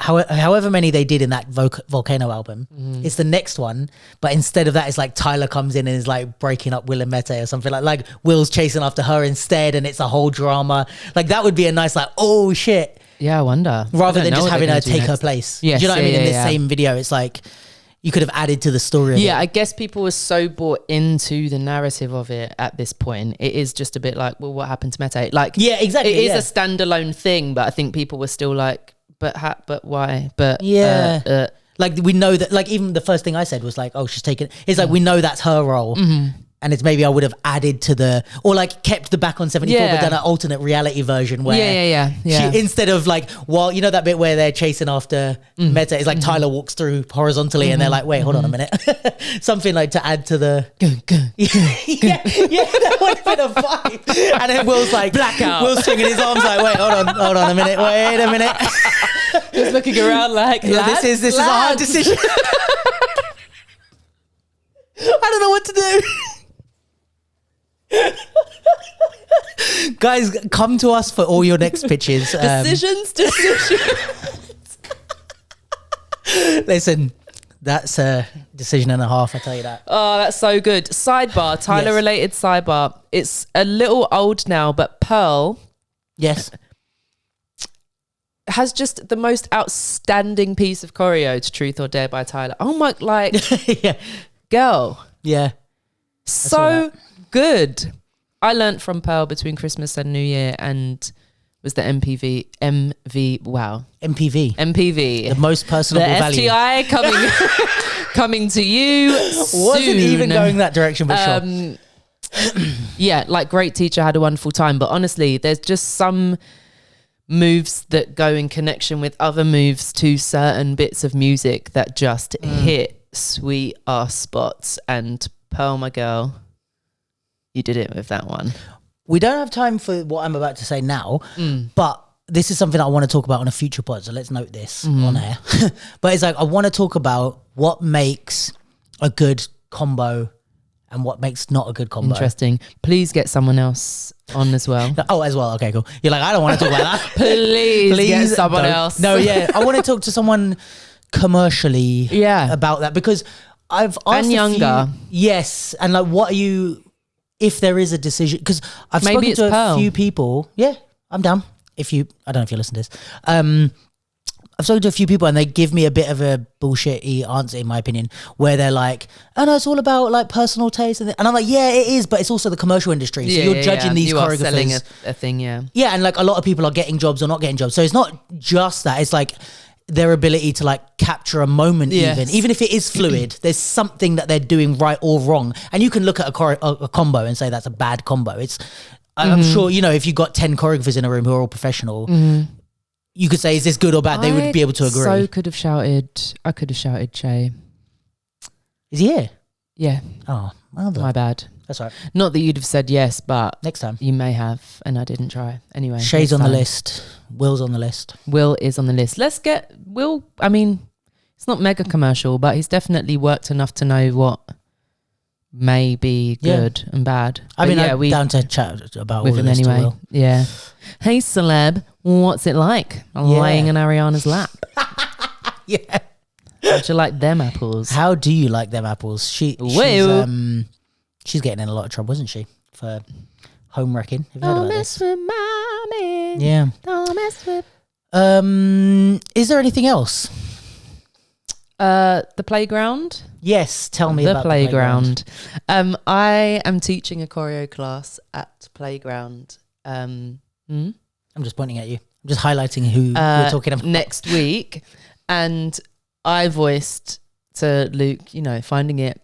however many they did in that Volcano album. It's the next one, but instead of that, it's like Tyler comes in and is like breaking up Will and Mete or something like Will's chasing after her instead, and it's a whole drama. Like that would be a nice like oh shit. Yeah, I wonder. Rather than just having her take her place. Yes, do you know what I mean? In the yeah. same video, it's like. You could have added to the story of it. Yeah, I guess people were so bought into the narrative of it at this point. It is just a bit like, well, what happened to Mete? Like, yeah, exactly. It is a standalone thing, but I think people were still like, but why? But like we know that. Like even the first thing I said was like, oh, she's taking. It's like we know that's her role. And it's maybe I would have added to or like kept the Back on 74, but done an alternate reality version where she, instead of like, well, you know that bit where they're chasing after Meta, it's like Tyler walks through horizontally and they're like, wait, hold on a minute. Something like to add to the... yeah, that would have been a vibe. And then Will's like... Blackout. Will's swinging his arms like, wait, hold on a minute, wait a minute. Just looking around like, this is a hard decision. I don't know what to do. Guys, come to us for all your next pitches. Decisions. Listen, that's a decision and a half, I tell you that. Oh, that's so good. Sidebar, Tyler related sidebar. It's a little old now, but Pearl has just the most outstanding piece of choreo to Truth or Dare by Tyler. Oh my, like, girl. Yeah. So good. I learnt from Pearl between Christmas and New Year and was the MPV. The most personable value. The FTI coming to you Wasn't soon. even going that direction, but sure. Yeah, like great teacher, had a wonderful time. But honestly, there's just some moves that go in connection with other moves to certain bits of music that just hit sweet ass spots. And Pearl, my girl, you did it with that one. We don't have time for what I'm about to say now, but this is something I want to talk about on a future pod. So let's note this on air. But it's like, I want to talk about what makes a good combo and what makes not a good combo. Interesting. Please get someone else on as well. Oh, as well. Okay, cool. You're like, I don't want to talk about that. Please get someone else. No, yeah. I want to talk to someone commercially about that, because I've asked and younger. Yes. And like, what are you, if there is a decision, because I've spoken to a few people. Yeah, I'm down. I don't know if you listen to this. I've spoken to a few people and they give me a bit of a bullshitty answer, in my opinion, where they're like, oh no, it's all about like personal taste. And I'm like, yeah, it is, but it's also the commercial industry. So you're judging these choreographers. You are selling a thing, yeah. Yeah, and like a lot of people are getting jobs or not getting jobs. So it's not just that. It's like their ability to like capture a moment, even if it is fluid, there's something that they're doing right or wrong. And you can look at a combo and say that's a bad combo. I'm sure, you know, if you got 10 choreographers in a room who are all professional, you could say, is this good or bad? They would be able to agree. I could have shouted Che. Is he here? Yeah. Oh, my bad. That's all right. Not that you'd have said yes, but next time. You may have, and I didn't try. Anyway. Che's on the list. Will's on the list. Will is on the list. Let's get Will. I mean, it's not mega commercial, but he's definitely worked enough to know what may be good and bad. I mean, I'm down to chat about with all of him this anyway. to Will. Yeah. Hey, celeb, what's it like laying in Ariana's lap? Yeah. How'd you like them apples? How do you like them apples? She's getting in a lot of trouble, isn't she? For home wrecking. Have you heard about this? With mommy. Yeah. Don't mess with. Is there anything else? The playground. Yes, tell me about the playground. I am teaching a choreo class at Playground. I'm just pointing at you. I'm just highlighting who we're talking about. Next week. And I voiced to Luke, you know, finding it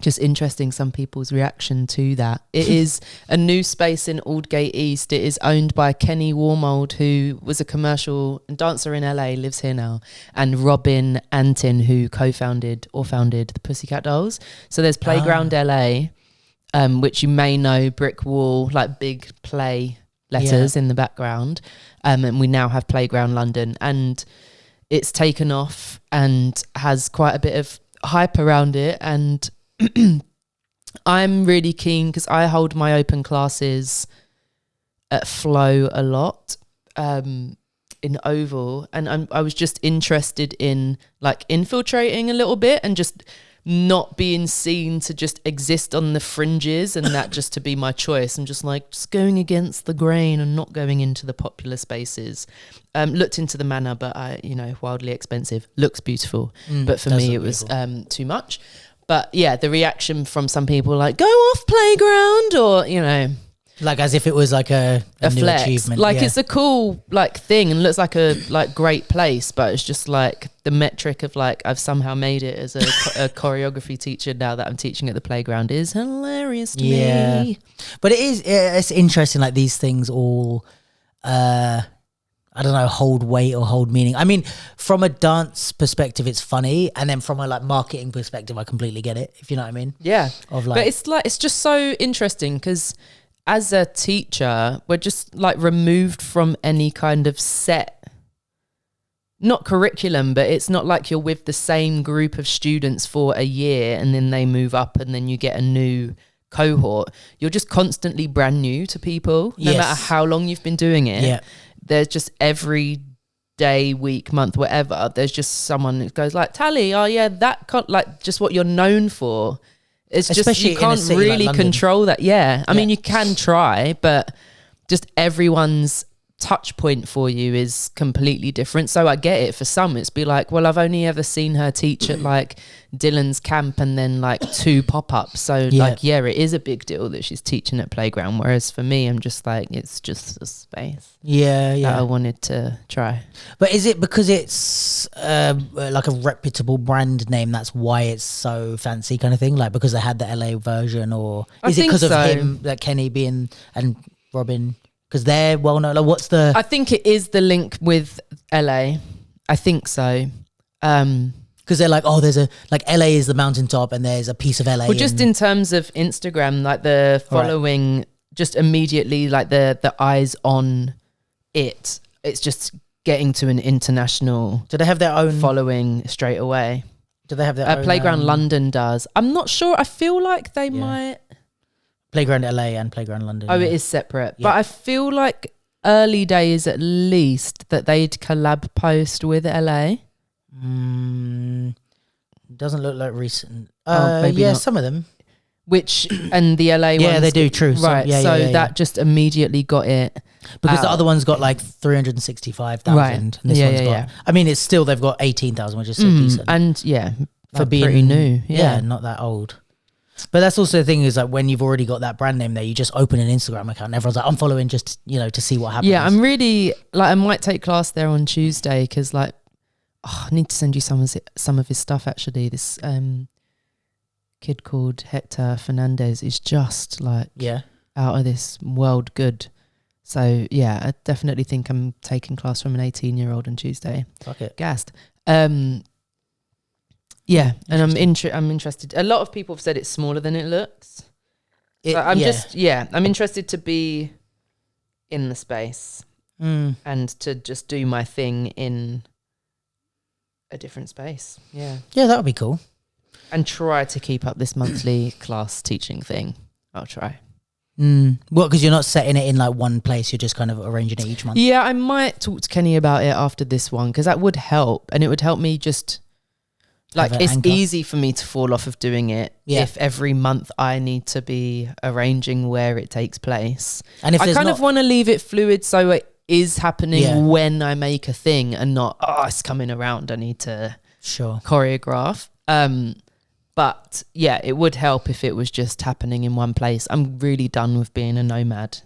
just interesting, some people's reaction to that. It is a new space in Aldgate East. It is owned by Kenny Warmold, who was a commercial dancer in LA, lives here now, and Robin Antin, who co-founded or founded the Pussycat Dolls. So there's Playground LA, which you may know, brick wall, like big play letters in the background. And we now have Playground London, and it's taken off and has quite a bit of hype around it. And I'm really keen because I hold my open classes at Flow a lot in Oval, and I was just interested in like infiltrating a little bit and just not being seen to just exist on the fringes and that just to be my choice. I'm just like just going against the grain and not going into the popular spaces. Looked into the Manor, but wildly expensive. Looks beautiful, but for me it was too much. But yeah, the reaction from some people like, go off Playground, or, you know. Like as if it was like a new flex. achievement. Like it's a cool like thing and looks like a like great place, but it's just like the metric of like I've somehow made it as a choreography teacher now that I'm teaching at the Playground is hilarious to me. But it's interesting, like these things all I don't know, hold weight or hold meaning. I mean, from a dance perspective, it's funny. And then from a like marketing perspective, I completely get it, if you know what I mean. Yeah. But it's just so interesting because as a teacher, we're just like removed from any kind of set, not curriculum, but it's not like you're with the same group of students for a year and then they move up and then you get a new cohort. You're just constantly brand new to people, no matter how long you've been doing it. Yeah. There's just every day, week, month, whatever, there's just someone who goes like, Tally, oh yeah, like just what you're known for. It's especially just, you can't really like control that. Yeah. I mean, you can try, but just everyone's touch point for you is completely different. So I get it. For some, it's be like, well, I've only ever seen her teach at like Dylan's camp and then like 2 pop-ups. So it is a big deal that she's teaching at Playground. Whereas for me, I'm just like, it's just a space. That I wanted to try. But is it because it's like a reputable brand name, that's why it's so fancy kind of thing? Like because they had the LA version, or is it because of him, like Kenny being and Robin? Because they're well known. Like, I think it is the link with LA. I think so. Because they're like, there's LA is the mountaintop and there's a piece of LA. Well, just in terms of Instagram, like the following, just immediately, like the eyes on it. It's just getting to an international. Do they have their own following straight away? Do they have their own, Playground London does. I'm not sure. I feel like they might. Playground LA and Playground London. Oh, it is separate. Yeah. But I feel like early days at least that they'd collab post with LA. Doesn't look like recent. Maybe not. Some of them. And the LA ones. Yeah, they do, true. Right, that just immediately got it. Because the other one's got like 365,000. Right. And this one's got, I mean, it's still, they've got 18,000, which is still decent. And for being pretty new. Yeah, not that old. But that's also the thing is like when you've already got that brand name there, you just open an Instagram account and everyone's like, I'm following just, to see what happens. Yeah, I'm really, I might take class there on Tuesday because I need to send you some of his stuff actually. This kid called Hector Fernandez is just out of this world good. So yeah, I definitely think I'm taking class from an 18-year-old on Tuesday. Fuck it. Gassed. Yeah, and I'm interested. A lot of people have said it's smaller than it looks. I'm interested to be in the space and to just do my thing in a different space. Yeah. Yeah, that would be cool. And try to keep up this monthly class teaching thing. I'll try. Well, because you're not setting it in like one place, you're just kind of arranging it each month. Yeah, I might talk to Kenny about it after this one because that would help. And it would help me just... it's anchor. Easy for me to fall off of doing it if every month I need to be arranging where it takes place. And if I kind of want to leave it fluid so it is happening when I make a thing and not, it's coming around, I need to choreograph. But yeah, it would help if it was just happening in one place. I'm really done with being a nomad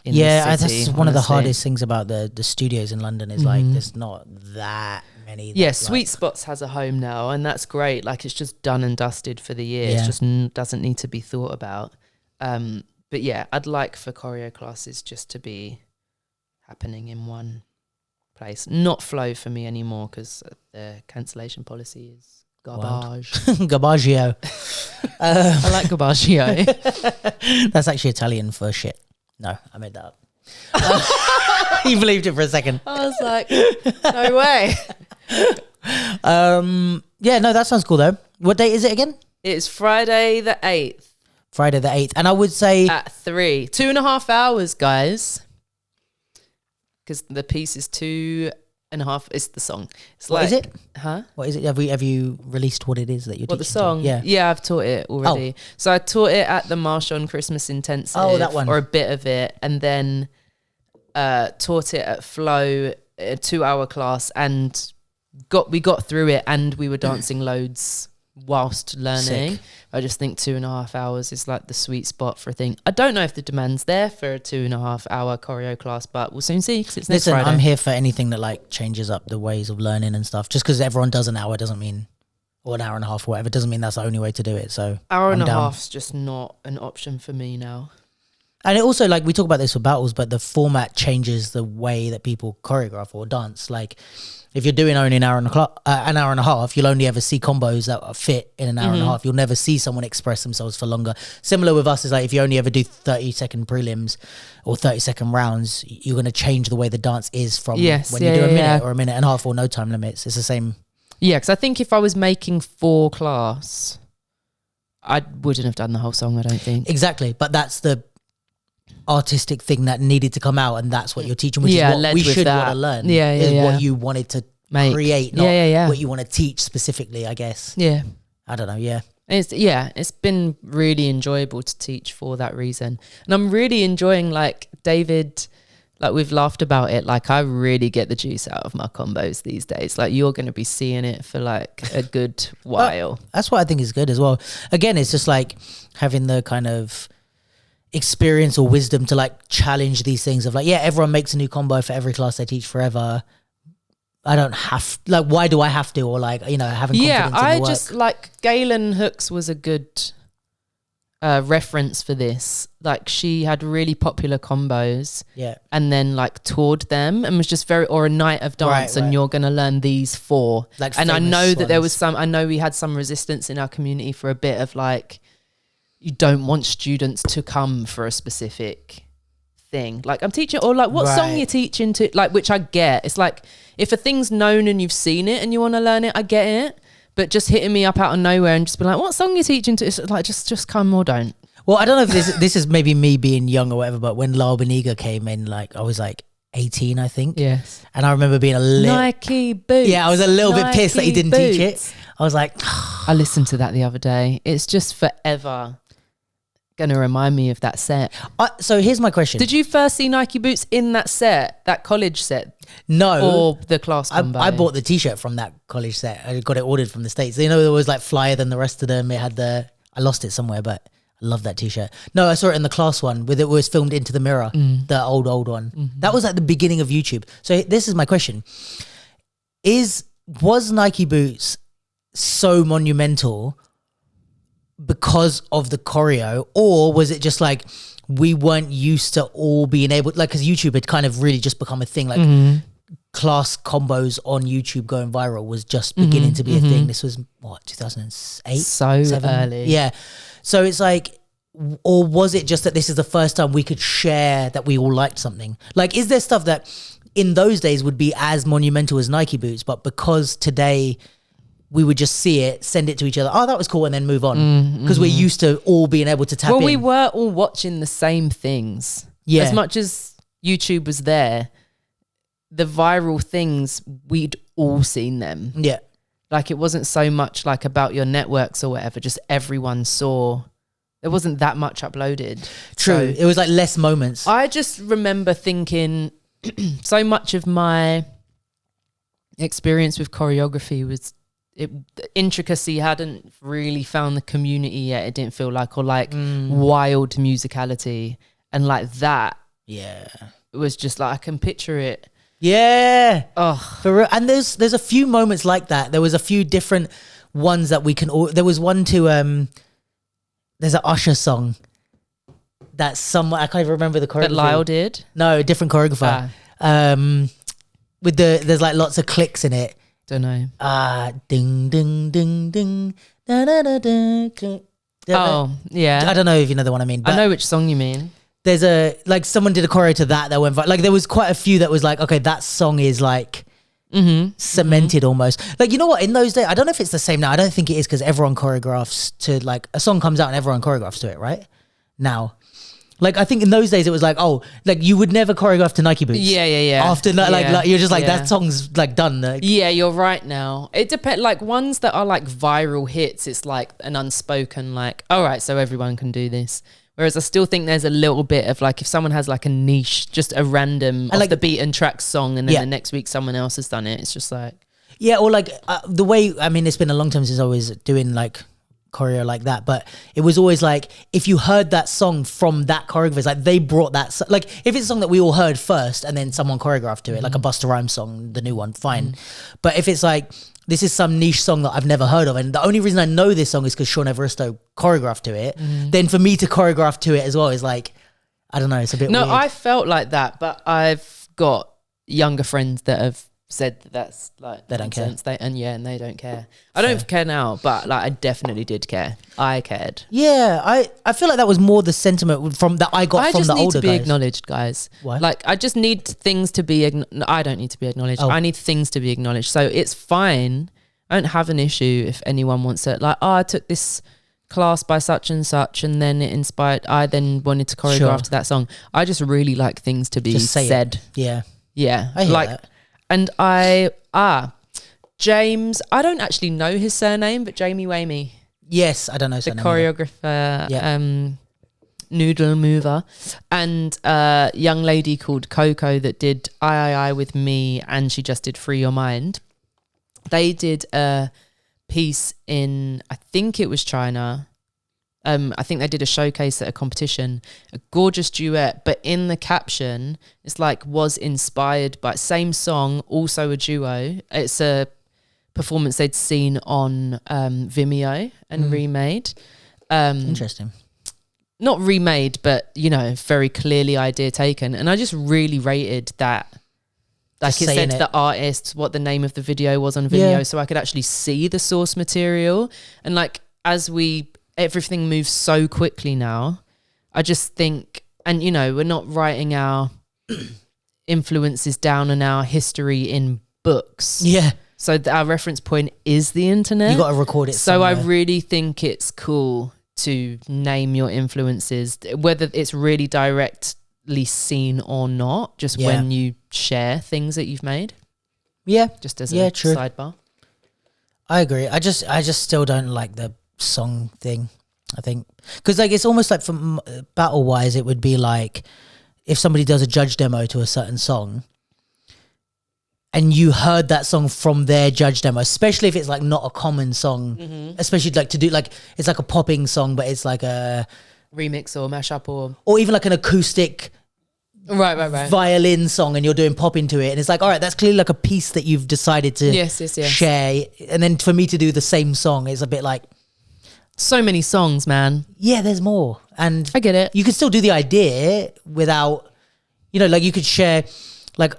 in the city, that's one of the hardest things about the studios in London is like there's not that many. Sweet Spots has a home now and that's great. Like it's just done and dusted for the year. It just doesn't need to be thought about. But yeah, I'd like for choreo classes just to be happening in one place. Not flow for me anymore because the cancellation policy is garbage. Garbaggio. I like garbaggio. That's actually Italian for shit. No, I made that up. You believed it for a second. I was like, no way. Yeah, no, that sounds cool though. What date is it again? It's Friday the 8th. Friday the 8th. And I would say... At 3. 2.5 hours, guys. Because the piece is 2.5. It's the song. It's what is it? Huh? What is it? Have you released what it is that you're teaching? The song? Yeah, I've taught it already. So I taught it at the Marshawn Christmas Intensive. Oh, that one. Or a bit of it. And then taught it at Flow, a 2-hour class. And we got through it and we were dancing loads whilst learning. Sick. I just think 2.5 hours is like the sweet spot for a thing. I don't know if the demand's there for a 2.5 hour choreo class, but we'll soon see because it's next Friday. I'm here for anything that like changes up the ways of learning and stuff. Just because everyone does an hour doesn't mean, or an hour and a half or whatever, doesn't mean that's the only way to do it. So hour and a half's just not an option for me now. And it also, like, we talk about this for battles, but the format changes the way that people choreograph or dance. Like, if you're doing only an hour and a half, you'll only ever see combos that fit in an hour and a half. You'll never see someone express themselves for longer. Similar with us is like, if you only ever do 30-second prelims or 30-second rounds, you're going to change the way the dance is from when you do a minute or a minute and a half or no time limits. It's the same. Yeah, because I think if I was making 4 class, I wouldn't have done the whole song, I don't think. Exactly. But that's the artistic thing that needed to come out, and that's what you're teaching, which is what we should want to learn. What you wanted to create, not what you want to teach specifically, I guess. Yeah. I don't know, It's been really enjoyable to teach for that reason. And I'm really enjoying, like, David, like, we've laughed about it. Like, I really get the juice out of my combos these days. Like, you're going to be seeing it for, like, a good while. That's what I think is good as well. Again, it's just, like, having the kind of experience or wisdom to like challenge these things of like, everyone makes a new combo for every class they teach forever. I don't have, like, why do I have to? Or like, having confidence in the work. Just like Galen Hooks was a good reference for this. Like, she had really popular combos and then like toured them and was just or a night of dance and you're going to learn these 4. Like, and I know that there was I know we had some resistance in our community for a bit of like, you don't want students to come for a specific thing. Like, I'm teaching, or like, what song you're teaching to, like, which I get. It's like, if a thing's known and you've seen it and you want to learn it, I get it. but just hitting me up out of nowhere and just be like, what song are you teaching to? It's like, just come or don't. Well, I don't know if this is maybe me being young or whatever, but when La Beniga came in, like I was like 18, I think. Yes. And I remember being a little... Nike boots. Yeah, I was a little bit pissed that he didn't teach it. I was like... I listened to that the other day. It's just forever going to remind me of that set. So here's my question. Did you first see Nike boots in that set, that college set? No. Or the class combo? I bought the t-shirt from that college set. I got it ordered from the States. You know, there was like flyer than the rest of them. It had I lost it somewhere, but I love that t-shirt. No, I saw it in the class one with it was filmed into the mirror, the old one. Mm-hmm. That was at the beginning of YouTube. So this is my question. Was Nike boots so monumental because of the choreo, or was it just like we weren't used to all being able, like, because YouTube had kind of really just become a thing, like class combos on YouTube going viral was just beginning to be a thing. This was what, 2008? So 7? Early. Yeah. So it's like, or was it just that this is the first time we could share that we all liked something? Like, is there stuff that in those days would be as monumental as Nike boots, but because today we would just see it, send it to each other, oh, that was cool, and then move on. Because we're used to all being able to tap in. Well, we were all watching the same things. Yeah. As much as YouTube was there, the viral things, we'd all seen them. Yeah. Like, it wasn't so much like about your networks or whatever, just everyone saw. There wasn't that much uploaded. True. So it was like less moments. I just remember thinking so much of my experience with choreography was the intricacy hadn't really found the community yet. It didn't feel like, or like wild musicality, and like that. Yeah, it was just like I can picture it. Yeah. Oh, for real. And there's a few moments like that. There was a few different ones that we can. There was one to there's an Usher song that someone, I can't even remember the choreography. That Lyle did. No, different choreographer. With there's like lots of clicks in it. Don't know. Ding ding ding ding. Da, da, da, da, oh, yeah. I don't know if you know the one I mean. But I know which song you mean. There's like someone did a choreo to that went like there was quite a few that was like, okay, that song is like cemented almost. Like, you know what? In those days, I don't know if it's the same now. I don't think it is, because everyone choreographs to, like, a song comes out and everyone choreographs to it, right? Now. Like, I think in those days it was like, oh, like you would never choreograph to Nike boots. Yeah. After like you're just like, that song's like done. Like, yeah, you're right now. It depends. Like, ones that are like viral hits, it's like an unspoken like, all right, so everyone can do this. Whereas I still think there's a little bit of like, if someone has like a niche, just a random off the beaten track song, and then the next week someone else has done it, it's just like, yeah, or like the way, I mean, it's been a long time since I was doing like choreo like that, but it was always like, if you heard that song from that choreographer, it's like they brought that, like if it's a song that we all heard first and then someone choreographed to it, like a Busta Rhymes song, the new one, fine. But if it's like, this is some niche song that I've never heard of, and the only reason I know this song is because Sean Evaristo choreographed to it, then for me to choreograph to it as well is like, I don't know, it's a bit weird. I felt like that, but I've got younger friends that have said that's like, they don't care. And they don't care. I don't care now, but like I definitely did care. I cared. Yeah, I feel like that was more the sentiment from that I got from the older guys. I just need to be acknowledged, guys. Why? Like, I just need things to be. I don't need to be acknowledged. I need things to be acknowledged. So it's fine. I don't have an issue if anyone wants it. Like, I took this class by such and such, and then it inspired. I then wanted to choreograph to that song. I just really like things to be just said. Yeah, I hear that. And James, I don't actually know his surname, but Jamie Wamey. Yes, I don't know his surname. The choreographer, noodle mover, and a young lady called Coco that did I with me, and she just did Free Your Mind. They did a piece in, I think it was China. I think they did a showcase at a competition, a gorgeous duet, but in the caption, it's like, was inspired by, same song, also a duo. It's a performance they'd seen on Vimeo and remade. Interesting. Not remade, but, you know, very clearly idea taken. And I just really rated that. Like, it said the artist, what the name of the video was on Vimeo, so I could actually see the source material. And like, as everything moves so quickly now, I just think, and you know, we're not writing our influences down and our history in books. Yeah. So our reference point is the internet. You got to record it So somewhere. I really think it's cool to name your influences, whether it's really directly seen or not, just when you share things that you've made. Yeah. Just as a true. sidebar. I agree. I just still don't like the song thing, I think. Because like it's almost like from battle-wise, it would be like if somebody does a judge demo to a certain song and you heard that song from their judge demo, especially if it's like not a common song, especially like to do like, it's like a popping song, but it's like a remix or mashup or even like an acoustic right violin song and you're doing pop into it. And it's like, all right, that's clearly like a piece that you've decided to share. And then for me to do the same song, it's a bit like, so many songs, man. Yeah, there's more. And I get it. You could still do the idea without, you know, like you could share like,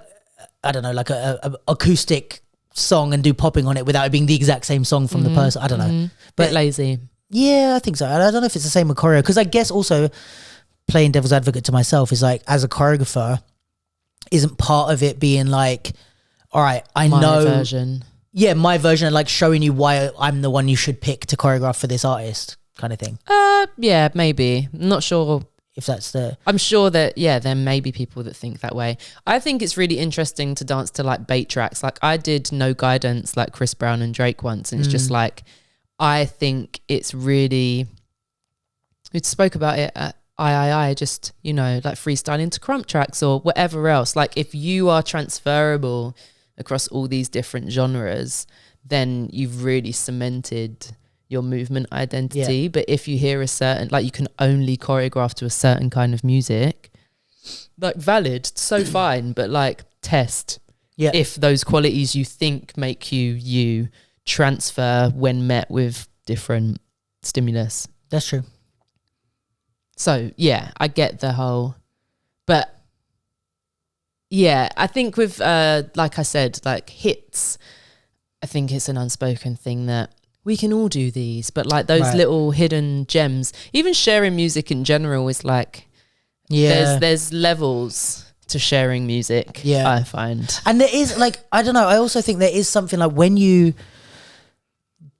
I don't know, like a acoustic song and do popping on it without it being the exact same song from the person. I don't know. But lazy. Yeah, I think so. I don't know if it's the same with choreo. Because I guess also playing devil's advocate to myself is like, as a choreographer, isn't part of it being like, all right, I my know. version. Yeah, my version, like showing you why I'm the one you should pick to choreograph for this artist kind of thing. Yeah, maybe. I'm not sure. If that's the... I'm sure that, there may be people that think that way. I think it's really interesting to dance to like bait tracks. Like I did No Guidance like Chris Brown and Drake once. And it's just like, I think it's really... We spoke about it at III, just, you know, like freestyling to crump tracks or whatever else. Like if you are transferable across all these different genres, then you've really cemented your movement identity. Yeah. But if you hear a certain, like you can only choreograph to a certain kind of music, like valid, so fine, but like test if those qualities you think make you transfer when met with different stimulus. That's true. So yeah, I get the whole, but yeah, I think with like I said, like hits, I think it's an unspoken thing that we can all do these, but like those little hidden gems, even sharing music in general is like, there's levels to sharing music. Yeah, I find. And there is like, I don't know, I also think there is something like when you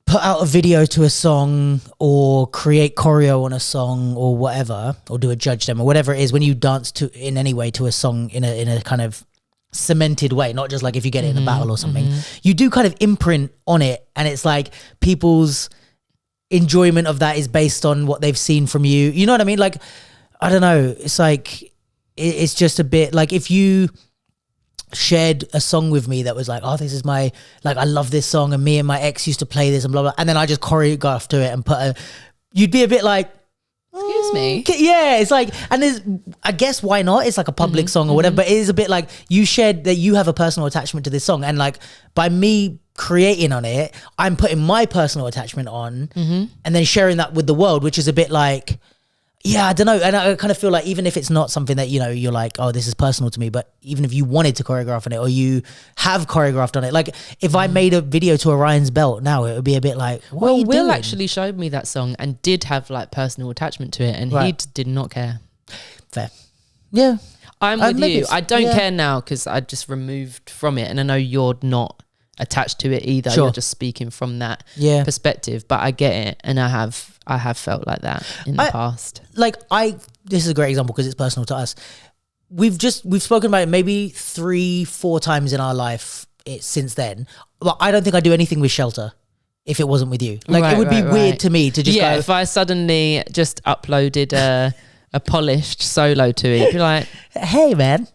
put out a video to a song or create choreo on a song or whatever, or do a judge demo, whatever it is, when you dance to in any way to a song in a kind of cemented way, not just like if you get it in a battle or something, you do kind of imprint on it, and it's like people's enjoyment of that is based on what they've seen from you. You know what I mean? Like, I don't know. It's like, it's just a bit like if you shared a song with me that was like, oh, this is my, like, I love this song and me and my ex used to play this and blah, blah. And then I just choreographed to it and you'd be a bit like, excuse me. Yeah, it's like, and there's, I guess why not? It's like a public song or whatever, but it is a bit like you shared that you have a personal attachment to this song. And like by me creating on it, I'm putting my personal attachment on and then sharing that with the world, which is a bit like, yeah, I don't know. And I kind of feel like even if it's not something that, you know, you're like, oh, this is personal to me, but even if you wanted to choreograph on it or you have choreographed on it, like if I made a video to Orion's Belt now, it would be a bit like, what are you Will doing? actually showed me that song and did have like personal attachment to it, and he did not care. Fair. Yeah. I'm with you. I don't care now because I just removed from it, and I know you're not attached to it either. You're just speaking from that perspective, but I get it, and I have felt like that in the past. Like this is a great example because it's personal to us. We've spoken about it maybe 3-4 times in our life since then, but I don't think I do anything with Shelter if it wasn't with you. Like it would be weird to me to just go, if I suddenly just uploaded a polished solo to it, you'd be like, hey man,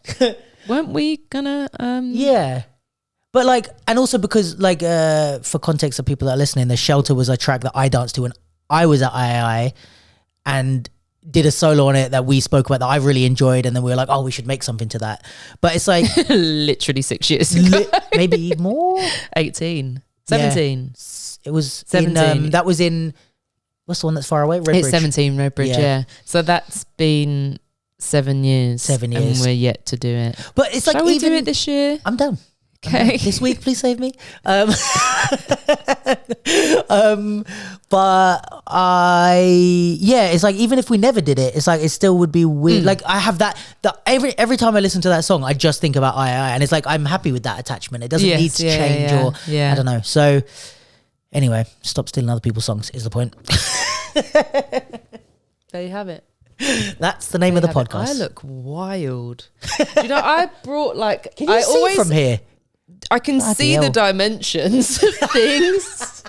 weren't we gonna yeah. But like, and also because like for context of people that are listening, the Shelter was a track that I danced to when I was at III and did a solo on it that we spoke about that I really enjoyed, and then we were like, oh, we should make something to that. But it's like literally 6 years ago. Maybe more. 18 17 yeah. It was 17 that was in, what's the one that's far away? Redbridge. It's 17 Redbridge. Yeah. So that's been 7 years. 7 years, and we're yet to do it. But it's like, shall we do it this year? I'm down. Okay. This week, please save me. But it's like, even if we never did it, it's like, it still would be weird. Like, I have that every time I listen to that song, I just think about I, and it's like, I'm happy with that attachment. It doesn't need to change or I don't know. So anyway, stop stealing other people's songs is the point. There you have it. That's the name of the podcast. I look wild. Do you know, I brought like... Can you see from here? I can Bloody see hell. the dimensions of things.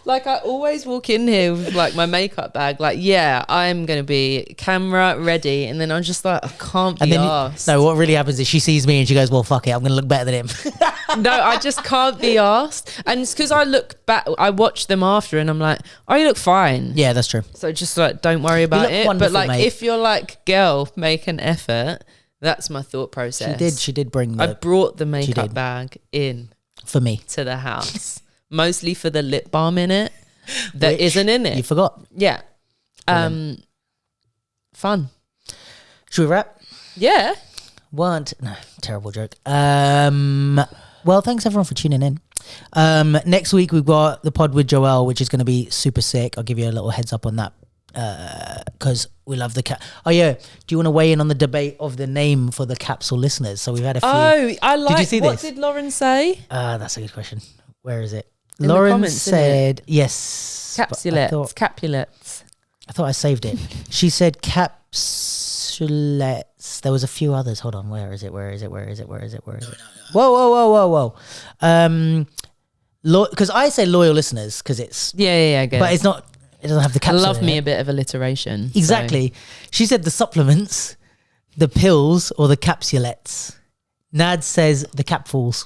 Like, I always walk in here with like my makeup bag, like, yeah, I'm going to be camera ready. And then I'm just like, I can't be arsed. No, what really happens is she sees me and she goes, well, fuck it, I'm going to look better than him. No, I just can't be asked. And it's because I look back, I watch them after and I'm like, oh, you look fine. Yeah, that's true. So just like, don't worry about it. But like, mate. if you're like, girl, make an effort. That's my thought process. She did bring I brought the makeup bag in for me to the house, mostly for the lip balm in it that isn't in it. You forgot. Yeah. Fun. Should we wrap? Yeah. No, terrible joke. Well, thanks everyone for tuning in. Next week we've got the pod with Joelle, which is going to be super sick. I'll give you a little heads up on that because we love the Oh yeah, do you want to weigh in on the debate of the name for the capsule listeners? So we've had a few. Oh, I like. Did you see what this? did Lauren say? That's a good question. Where is it? In the Lauren comments, said yes. Capsulettes. Capulets. I thought I saved it. She said capsulettes. There was a few others. Hold on. Where is it? Where is it? Where is it? Where is it? Where is it? Whoa. Because I say loyal listeners because it's Yeah. Good. but it's not. It doesn't have the I capsule. love in me it. a bit of alliteration. Exactly. So. She said the supplements, the pills, or the capsulettes. Nad says the capfuls.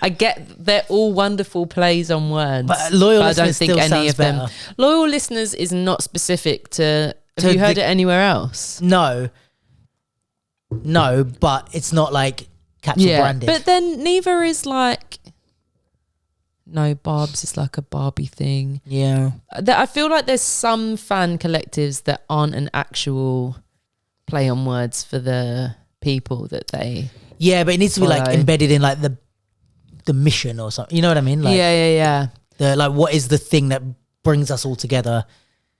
I get they're all wonderful plays on words, But loyal I listeners don't think still any sounds of them. better. Loyal listeners is not specific to. Have you heard it anywhere else? No, but it's not like capsule branded. But then neither is like. No, Barb's is like a Barbie thing. Yeah. I feel like there's some fan collectives that aren't an actual play on words for the people that they. Yeah, but it needs to be like embedded in like the mission or something. You know what I mean? Like, Yeah. Like what is the thing that brings us all together?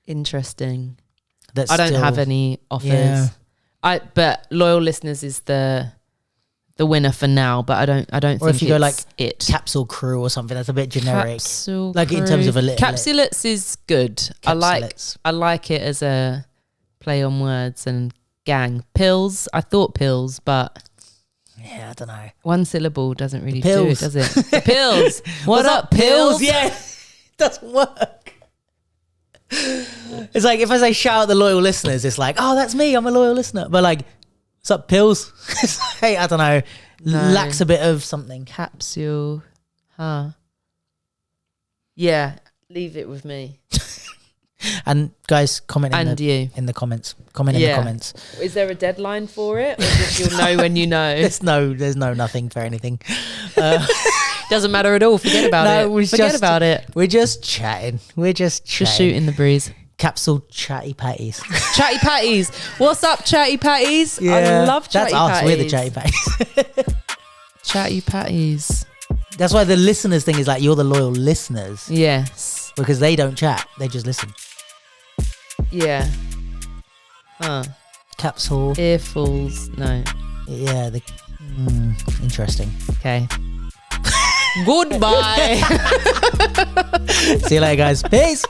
Interesting. That's I don't have any offers. Yeah. But loyal listeners is the winner for now, but I don't Or think if you go like it. capsule crew or something, that's a bit generic. Capsule like crew. in terms of a little. Capsulettes is good. Capsulettes. I like it as a play on words and gang. Pills. I thought pills, but Yeah, I don't know. one syllable doesn't really The do it, pills. does it? The pills. What's up, pills? Yeah, it doesn't work. It's like if I say shout out the loyal listeners, it's like, oh, that's me. I'm a loyal listener. But like, what's up, pills? Hey, I don't know. No. Lacks a bit of something. Capsule. Huh. Yeah. Leave it with me. And guys, comment in you. in the comments. Comment in the comments. Is there a deadline for it? Or just you'll know when you know? There's no nothing for anything. Doesn't matter at all. Forget about it. Forget about it. We're just chatting. Just shooting the breeze. Capsule chatty patties. Chatty patties. What's up, chatty patties? Yeah, I love chatty that's patties. us. We're the chatty patties. Chatty patties. That's why the listeners thing is like you're the loyal listeners. Yes. Because they don't chat. They just listen. Yeah. Huh. Capsule. Earfuls. No. Yeah. Interesting. Okay. Goodbye. See you later, guys. Peace.